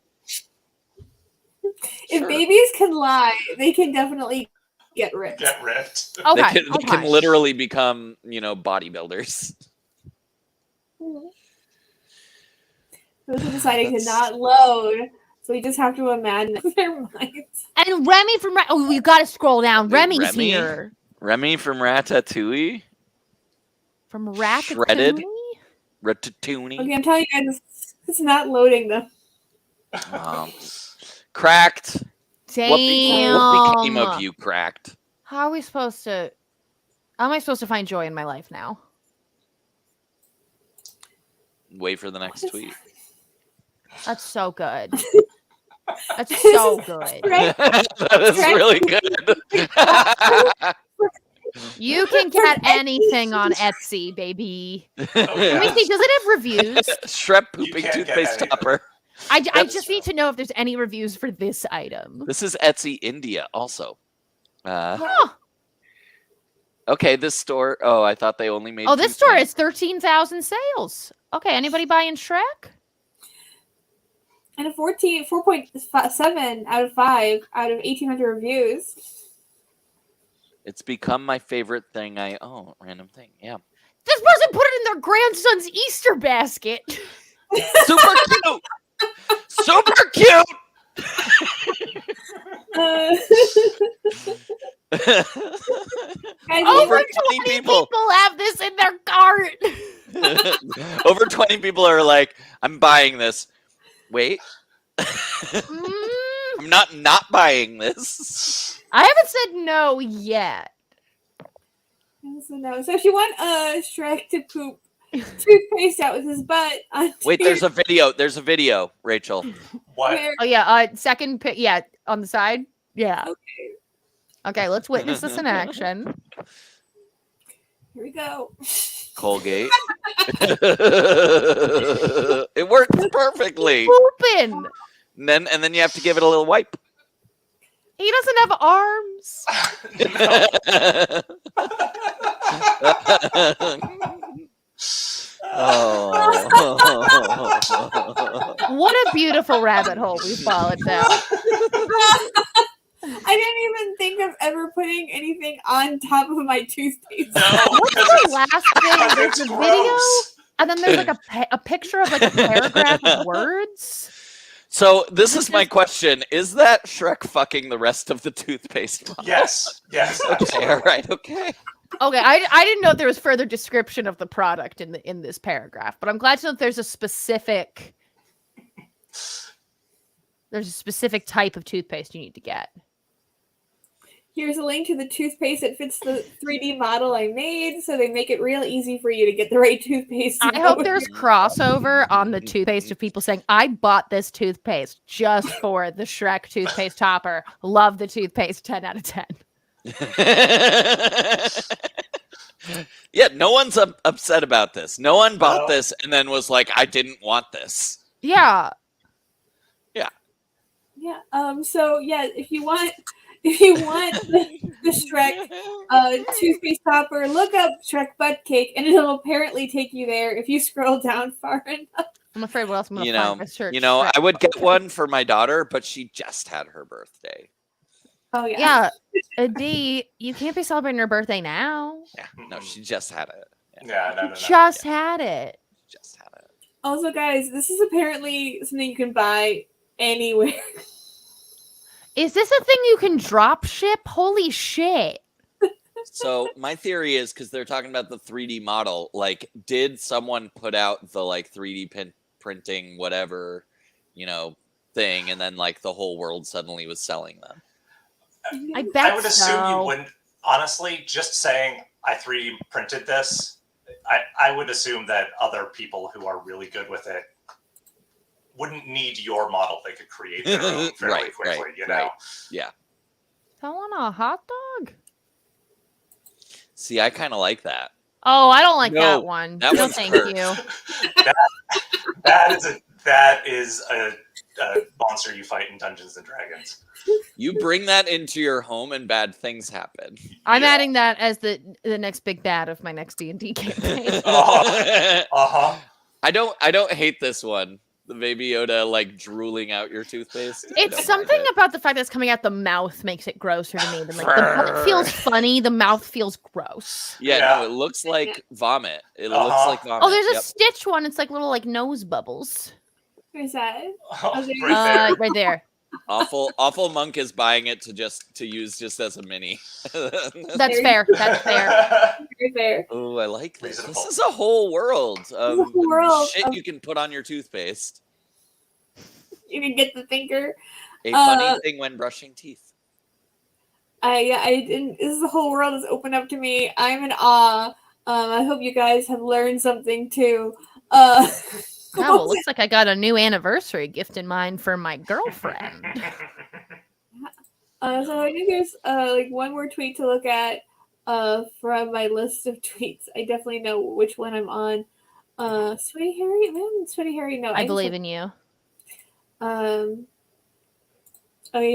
If Sure. babies can lie, they can definitely get ripped. get ripped. Okay. They can literally become, bodybuilders. Those are deciding to not load, so we just have to imagine their minds. And Remy from you got to scroll down. Wait, Remy's Remy? here. Remy from Ratatouille. From Ratatouille. Shredded. Ratatouille. Okay, I'm telling you guys, it's not loading them. Cracked. Damn. What became of you, Cracked? How are we supposed to? How am I supposed to find joy in my life now? Wait for the next tweet. That's so good. That's so good. That is really good. You can get anything on Etsy, baby. Let me see. Does it have reviews? Shrek You pooping can't get toothpaste anything. topper. I That's just need to know if there's any reviews for this item. This is Etsy India also. Huh. Okay, this store. Oh, I thought they only made. Oh, this two store things. has 13,000 sales. Okay, anybody buying Shrek? And a 4.7 out of 5 out of 1,800 reviews. It's become my favorite thing. Random thing. Yeah. This person put it in their grandson's Easter basket. Super cute. Super cute. Over 20 20 people. people have this in their cart. Over 20 people are like, I'm buying this. Wait. I'm not buying this. I haven't said no yet. So if you want Shrek to poop toothpaste out with his butt on Wait, there's a video. There's a video, Rachel. What? where- Oh yeah, second pic. Yeah, on the side. Yeah. Okay, Okay, let's witness this in action. here we go. Colgate. It works perfectly. Pooping. And then you have to give it a little wipe. He doesn't have arms. Oh. What a beautiful rabbit hole we followed down. I didn't even think of ever putting anything on top of my toothpaste. No, What's because the last thing? There's it's a video, gross. and then there's like a picture of like a paragraph of words. So this is my question: is that Shrek fucking the rest of the toothpaste bottle? Yes. Okay. Absolutely. All right. Okay. Okay, I didn't know there was further description of the product in this paragraph, but I'm glad to know that there's a specific type of toothpaste you need to get. Here's a link to the toothpaste that fits the 3D model I made, so they make it real easy for you to get the right toothpaste. I hope there's crossover on the toothpaste of people saying, I bought this toothpaste just for the Shrek toothpaste topper. Love the toothpaste, 10 out of 10. Yeah, no one's upset about this. No one bought No. this and then was like, I didn't want this. Yeah. Yeah. So yeah, if you want If you want the Shrek toothpaste topper, look up Shrek butt cake, and it'll apparently take you there if you scroll down far enough. I'm afraid what else I'm gonna find. I search I Shrek. would get one for my daughter, but she just had her birthday. Oh yeah. Yeah, D, you can't be celebrating her birthday now. Yeah, no, she just had it. Yeah, no. Just had it. Just had it. Also, guys, this is apparently something you can buy anywhere. Is this a thing you can drop ship? Holy shit. So my theory is, because they're talking about the 3D model, like, did someone put out the like 3D printing whatever, thing, and then like the whole world suddenly was selling them? I bet I would assume so. you wouldn't. Honestly, just saying I 3D printed this, I would assume that other people who are really good with it wouldn't need your model. They could create their own fairly quickly, you know? Right. Yeah. I want a hot dog. See, I kind of like that. Oh, I don't like No, that one. that No, one's thank cursed. you. That is a monster you fight in Dungeons and Dragons. You bring that into your home and bad things happen. I'm Yeah. adding that as the next big bad of my next D&D campaign. Uh-huh. I don't hate this one. The Baby Yoda like drooling out your toothpaste. I don't It's mind something it. about the fact that it's coming out the mouth makes it grosser to me than like the butt feels funny, the mouth feels gross. Yeah, Yeah. no, it looks like vomit. It Uh-huh. looks like vomit. Oh, there's a Yep. Stitch one. It's like little like nose bubbles. Where's that? Right there. Right there. Awful Monk is buying it to use just as a mini. That's fair. That's fair. Very fair. Oh, I like this. Reasonable. This is a whole world of whole world shit of- you can put on your toothpaste. You can get the thinker. A funny thing when brushing teeth. I didn't. This is the whole world has opened up to me. I'm in awe. I hope you guys have learned something too. Oh, well, it looks like I got a new anniversary gift in mind for my girlfriend. So I think there's like one more tweet to look at from my list of tweets. I definitely know which one I'm on. Sweaty Harry? Sweaty Harry? No, I believe in you. Okay,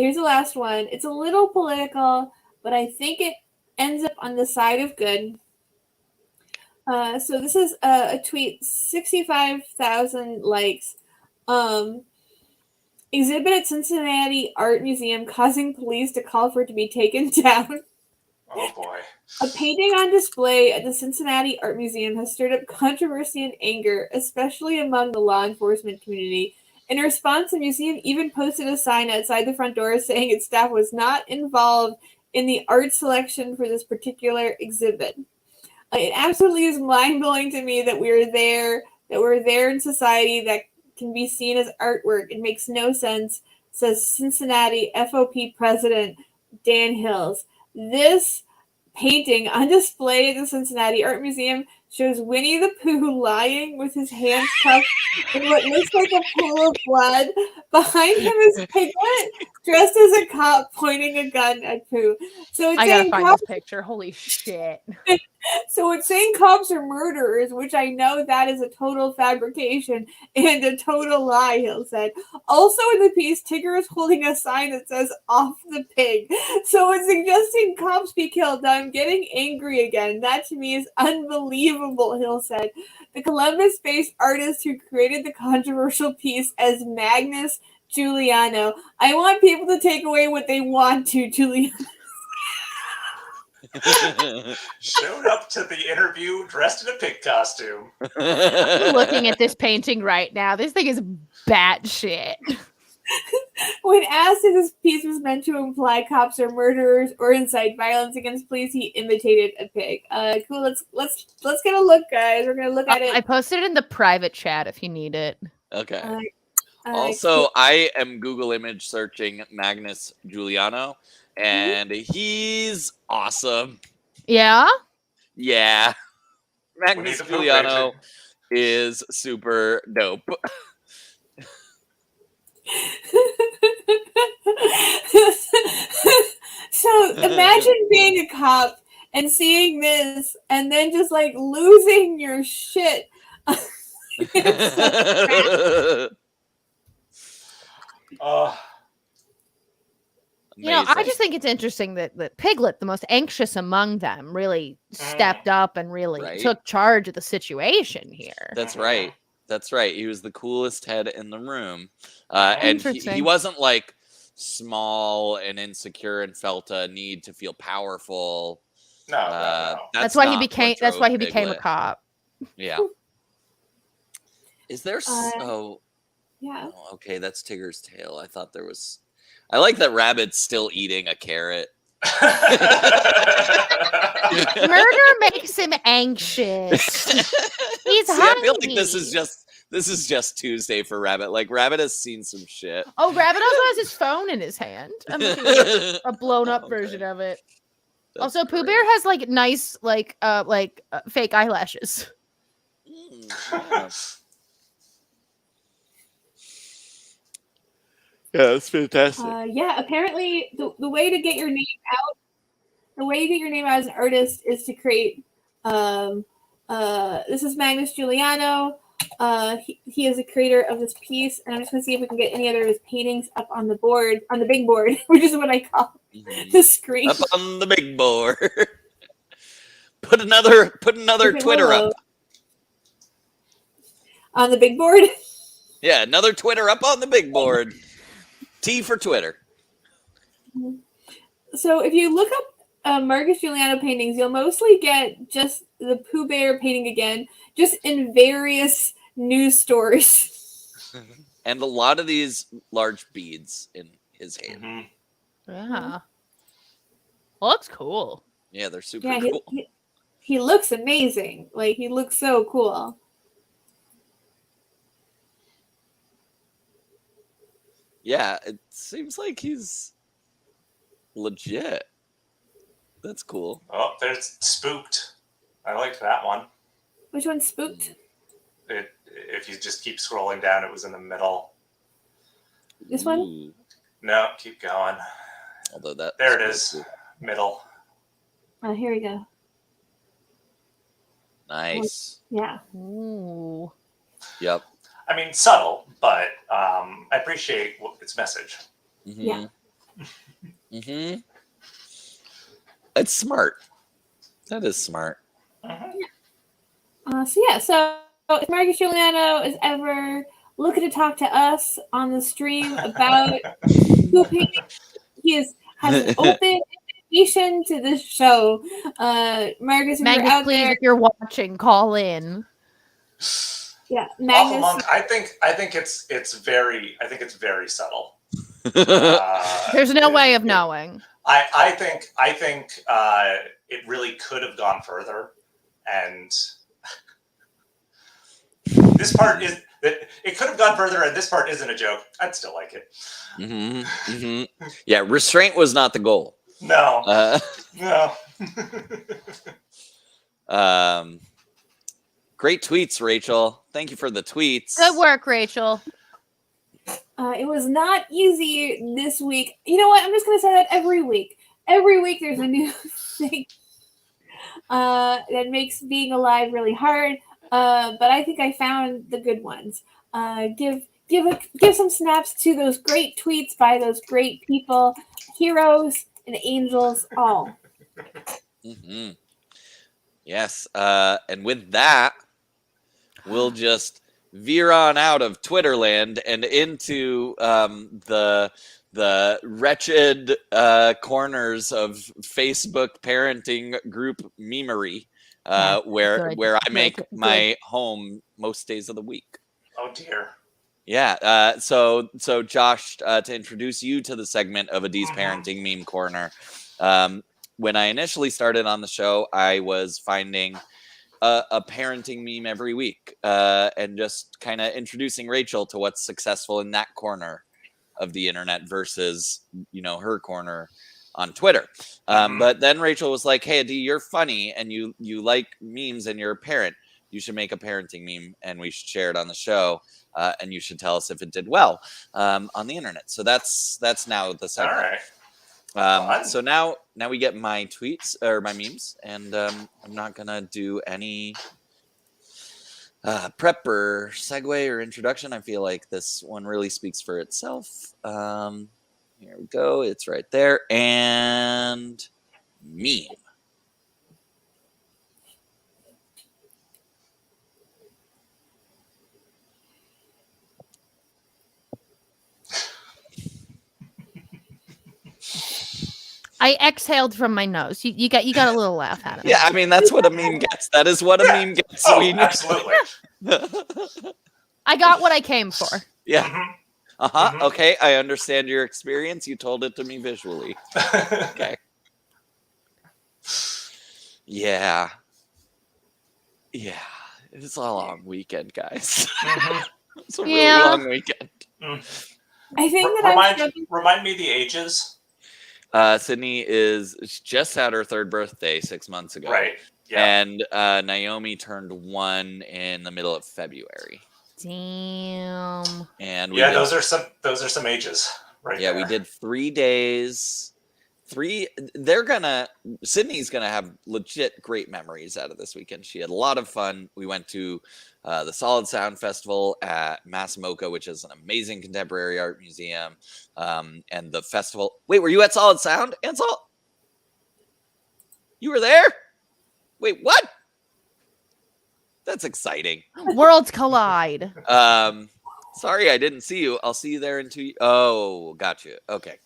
here's the last one. It's a little political, but I think it ends up on the side of good. So this is a tweet, 65,000 likes. Exhibit at Cincinnati Art Museum causing police to call for it to be taken down. Oh boy. A painting on display at the Cincinnati Art Museum has stirred up controversy and anger, especially among the law enforcement community. In response, the museum even posted a sign outside the front door saying its staff was not involved in the art selection for this particular exhibit. It absolutely is mind-blowing to me that we're there in society that can be seen as artwork. It makes no sense, says Cincinnati FOP President Dan Hills. This painting on display at the Cincinnati Art Museum shows Winnie the Pooh lying with his hands cuffed in what looks like a pool of blood. Behind him is Piglet, dressed as a cop, pointing a gun at Pooh. So it's I gotta saying find cops, this picture. Holy shit. so it's saying cops are murderers, which I know that is a total fabrication and a total lie, Hill said. Also in the piece, Tigger is holding a sign that says "Off the pig." So it's suggesting cops be killed. Now I'm getting angry again. That to me is unbelievable, Hill said. The Columbus-based artist who created the controversial piece as Magnus Giuliano. I want people to take away what they want to, Giuliano. Showed up to the interview dressed in a pig costume. I'm looking at this painting right now. This thing is batshit. When asked if this piece was meant to imply cops are murderers or incite violence against police, he imitated a pig. Cool. Let's get a look, guys. We're gonna look at it. I posted it in the private chat if you need it. Okay. Also, I am Google image searching Magnus Giuliano, and he's awesome. Yeah? Yeah. We need Magnus the Pooh Giuliano picture. is super dope. So imagine being a cop and seeing this and then just like losing your shit. You know, I think? just think it's interesting that Piglet, the most anxious among them, really stepped up and really Right. took charge of the situation here. That's right. That's right. He was the coolest head in the room. And he Interesting. wasn't like small and insecure and felt a need to feel powerful. No. That's why he not what became. That's drove why he became a Piglet. cop. Yeah. Is there Yeah. oh, okay, that's Tigger's tail. I thought there was I like that Rabbit's still eating a carrot. Murder makes him anxious. He's See, I feel like hungry. this is just Tuesday for Rabbit. Like Rabbit has seen some shit. Oh, Rabbit also has his phone in his hand. I'm looking at a blown up version of it. That's Also, Pooh great. Bear has like nice fake eyelashes. Yeah. Yeah, that's fantastic. Yeah, apparently the way to get your name out, the way to get your name out as an artist is to create. This is Magnus Giuliano. He is the creator of this piece, and I'm just gonna see if we can get any other of his paintings up on the board, on the big board, which is what I call the screen. Up on the big board. Put another Twitter up. On the big board. Yeah, another Twitter up on the big board. T for Twitter. So if you look up Marcus Giuliano paintings, you'll mostly get just the Pooh Bear painting again, just in various news stories. And a lot of these large beads in his hand. Mm-hmm. Yeah. Well, that's cool. Yeah, they're super Yeah, cool. he looks amazing. Like, he looks so cool. Yeah, it seems like he's legit. That's cool. Oh, there's Spooked. I liked that one. Which one's Spooked? If you just keep scrolling down, it was in the middle. This one? Ooh. No, keep going. Although that There it is. Middle. Oh, here we go. Nice. Yeah. Ooh. Yep. I mean, subtle, but I appreciate its message. Mm-hmm. Yeah. Mm-hmm. It's smart. That is smart. Mm-hmm. So if Marcus Giuliano is ever looking to talk to us on the stream about Pooh painting, has an open invitation to this show. Marcus, if you're Magnus, out please, there, if you're watching, call in. yeah, Awful Magnus. Monk. I think it's very subtle. There's no way of knowing. I think it really could have gone further, and this part is that it could have gone further, and this part isn't a joke. I'd still like it. Mm-hmm. Mm-hmm. Yeah, restraint was not the goal. No, no. Great tweets, Rachel. Thank you for the tweets. Good work, Rachel. It was not easy this week. You know what? I'm just going to say that every week. Every week there's a new thing that makes being alive really hard. But I think I found the good ones. Give some snaps to those great tweets by those great people, heroes and angels, all. Mm-hmm. Yes. And with that, we'll just veer on out of Twitterland and into the wretched corners of Facebook parenting group memery, where I make my home most days of the week. Oh dear. Yeah. So Josh, to introduce you to the segment of Adi's Parenting Meme Corner. When I initially started on the show, I was finding a parenting meme every week and just kind of introducing Rachel to what's successful in that corner of the internet versus, her corner on Twitter. But then Rachel was like, hey, Adi, you're funny and you like memes and you're a parent. You should make a parenting meme and we should share it on the show. And you should tell us if it did well on the internet. So that's now the segment. All right. So now we get my tweets or my memes, and I'm not gonna do any prep or segue or introduction. I feel like this one really speaks for itself. Here we go. It's right there. And meme. I exhaled from my nose. You got a little laugh out of it. Yeah, I mean, that's what a meme gets. That is what a meme gets. Oh, We know. absolutely. I got what I came for. Yeah. Mhm. Uh-huh. Okay, I understand your experience. You told it to me visually. Okay. Yeah. Yeah. It's a long weekend, guys. Mhm. It's a really Yeah. long weekend. I think that I'm struggling. Remind me the ages. Sydney is just had her 3rd birthday 6 months ago. Right. Yeah. And Naomi turned 1 in the middle of February. Damn. And Yeah, those are some ages right Yeah, there. we did 3 days. Sydney's gonna have legit great memories out of this weekend. She had a lot of fun. We went to the Solid Sound Festival at MoCA, which is an amazing contemporary art museum. And the festival. Wait, were you at Solid Sound, Ansel? You were there? Wait, what? That's exciting. Worlds collide. Sorry, I didn't see you. I'll see you there in 2. Oh, got you. Okay.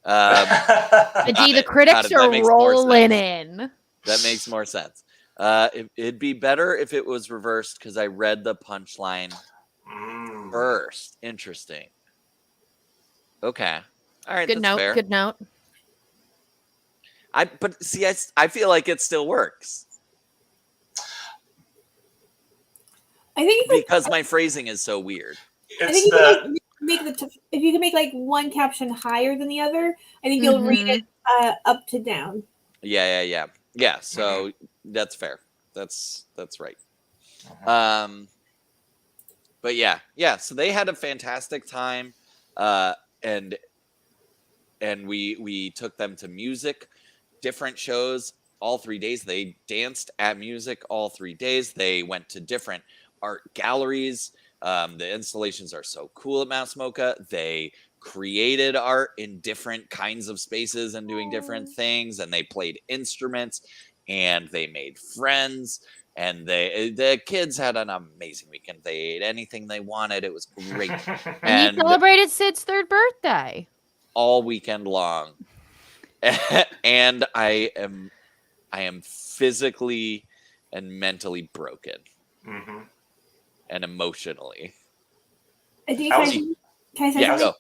The critics are rolling in. That makes more sense. It'd be better if it was reversed because I read the punchline first. Interesting. Okay. All right. Good that's note. fair. Good note. But see, I feel like it still works I think because my phrasing is so weird. I think if you can make like one caption higher than the other, I think you'll read it up to down. Yeah. So that's fair. That's right. But yeah. So they had a fantastic time, and we took them to music, different shows all 3 days. They danced at music all 3 days. They went to different art galleries. The installations are so cool at MoCA. They created art in different kinds of spaces and doing different things, and they played instruments and they made friends, and the kids had an amazing weekend. They ate anything they wanted. It was great. And you celebrated Sid's 3rd birthday all weekend long. And I am physically and mentally broken. And emotionally. Can I say something?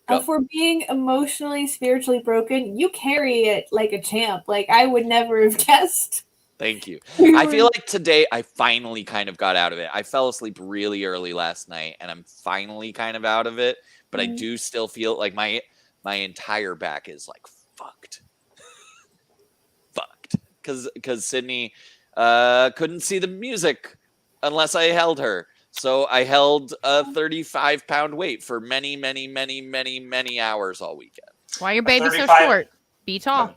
Go. For being emotionally, spiritually broken, you carry it like a champ. Like I would never have guessed. Thank you. I feel like today I finally kind of got out of it. I fell asleep really early last night, and I'm finally kind of out of it. But I do still feel like my entire back is like fucked. Because Sydney couldn't see the music unless I held her. So I held a 35-pound weight for many, many, many, many, many hours all weekend. Why are your baby so short? Be tall.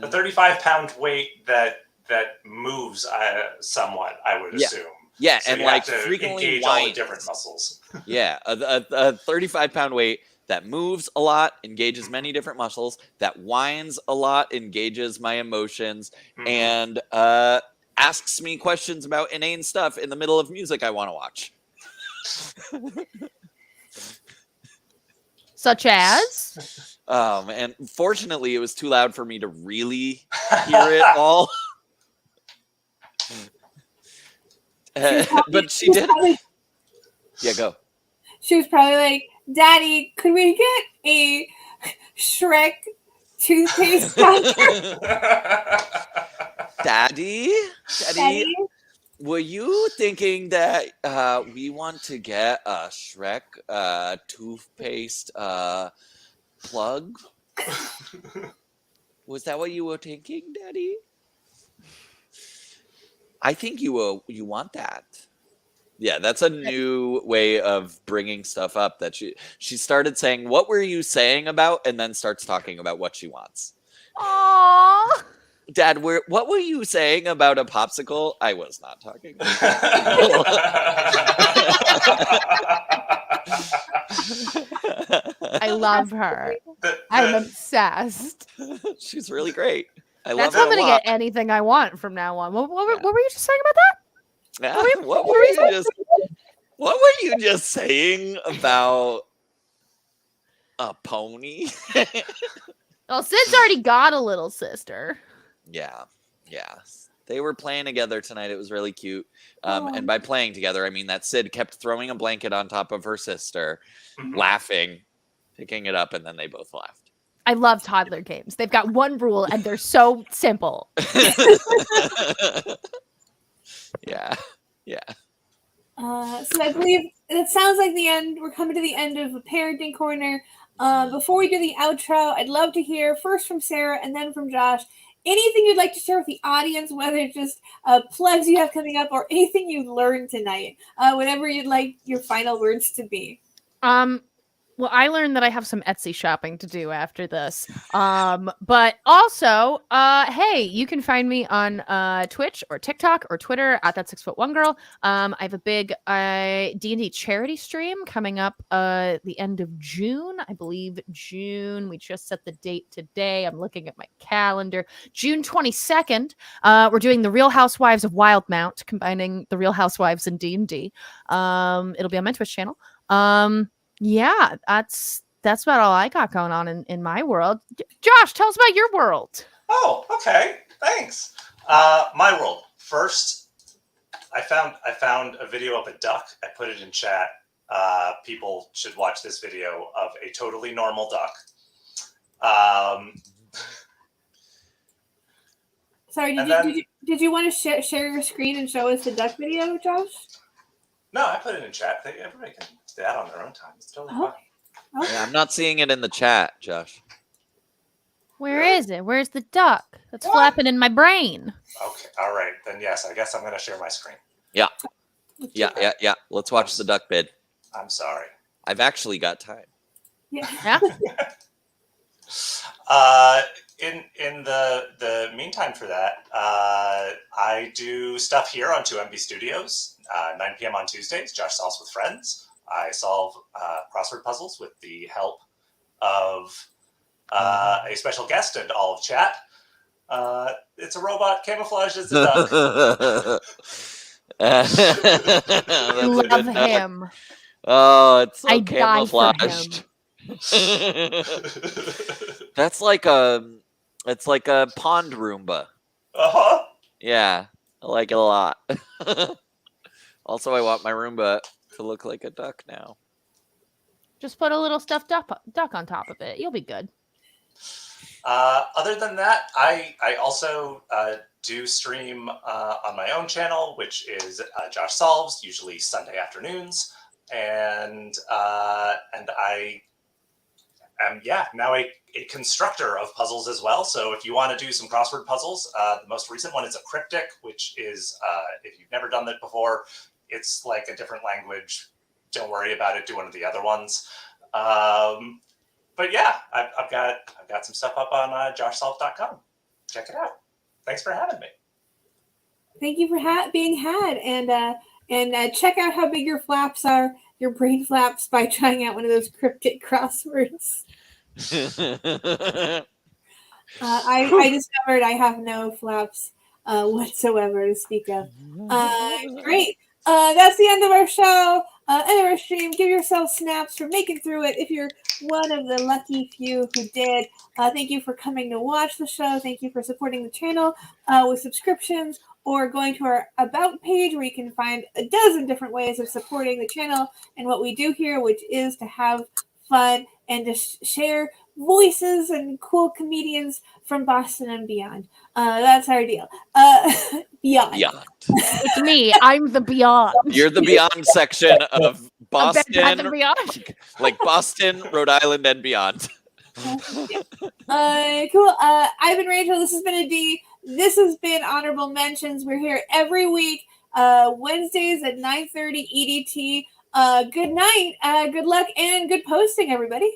A 35-pound weight that moves somewhat, I would assume. Yeah, so and you like have to frequently engage all the different muscles. Yeah, a 35-pound weight that moves a lot, engages many different muscles, that whines a lot, engages my emotions, and asks me questions about inane stuff in the middle of music I want to watch. Such as? And fortunately, it was too loud for me to really hear it all. But she did. Yeah, go. She was probably like, "Daddy, could we get a Shrek toothpaste pouch?" Daddy, were you thinking that we want to get a Shrek toothpaste plug? Was that what you were thinking, Daddy? I think you want that. Yeah, that's a new way of bringing stuff up. That she started saying, "What were you saying about?" and then starts talking about what she wants. Aww. Dad, what were you saying about a popsicle? I was not talking. I love her. I'm obsessed. She's really great. I That's love how her I'm a gonna lot. get anything I want from now on. What Yeah. were you just saying about that? What were you just saying about a pony? Well, Sid's already got a little sister. Yeah. They were playing together tonight. It was really cute. And by playing together, I mean that Sid kept throwing a blanket on top of her sister, laughing, picking it up, and then they both laughed. I love toddler games. They've got one rule, and they're so simple. Yeah. So I believe it sounds like the end. We're coming to the end of a parenting corner. Before we do the outro, I'd love to hear first from Sarah and then from Josh. Anything you'd like to share with the audience, whether it's just plugs you have coming up or anything you learned tonight, whatever you'd like your final words to be. Well, I learned that I have some Etsy shopping to do after this. But also, hey, you can find me on Twitch or TikTok or Twitter at that 6'1" girl. I have a big D&D charity stream coming up the end of June. I believe June. We just set the date today. I'm looking at my calendar. June 22nd. We're doing the Real Housewives of Wildmount, combining the Real Housewives and D&D. It'll be on my Twitch channel. Yeah, that's about all I got going on in my world. Josh, tell us about your world. Oh, okay. Thanks. My world. First, I found a video of a duck. I put it in chat. People should watch this video of a totally normal duck. Sorry, did you want to share your screen and show us the duck video, Josh? No, I put it in chat. Everybody can do that on their own time. It's totally fine. Okay. Yeah, I'm not seeing it in the chat, Josh. Where is it? Where's the duck? That's flapping in my brain. Okay, all right. Then yes, I guess I'm going to share my screen. Yeah. Let's watch the duck bid. I'm sorry. I've actually got time. Yeah. In the meantime for that, I do stuff here on 2MB Studios, 9 p.m. on Tuesdays. Josh Solves with Friends. I solve crossword puzzles with the help of a special guest and all of chat. It's a robot camouflaged as a duck. Love him. Oh, it's so I die for camouflaged. him. It's like a pond Roomba. Uh-huh. Yeah, I like it a lot. Also, I want my Roomba to look like a duck now. Just put a little stuffed duck on top of it. You'll be good. Other than that, I also do stream on my own channel, which is Josh Solves, usually Sunday afternoons, and I am now a constructor of puzzles as well. So if you want to do some crossword puzzles, the most recent one is a cryptic, which is if you've never done that before, it's like a different language. Don't worry about it. Do one of the other ones. But yeah, I've got some stuff up on joshsolve.com. Check it out. Thanks for having me. Thank you for being had, and check out how big your flaps are, your brain flaps, by trying out one of those cryptic crosswords. I discovered I have no flaps whatsoever to speak of. Great. That's the end of our show. End of our stream. Give yourself snaps for making through it if you're one of the lucky few who did. Thank you for coming to watch the show. Thank you for supporting the channel with subscriptions or going to our About page, where you can find a dozen different ways of supporting the channel and what we do here, which is to have fun and to share voices and cool comedians from Boston and beyond. That's our deal. Beyond. It's me. I'm the beyond. You're the beyond section of Boston, and beyond. like Boston, Rhode Island, and beyond. Cool. I've been Rachel. This has been a D. This has been Honorable Mentions. We're here every week, Wednesdays at 9:30 EDT. Good night, good luck, and good posting, everybody.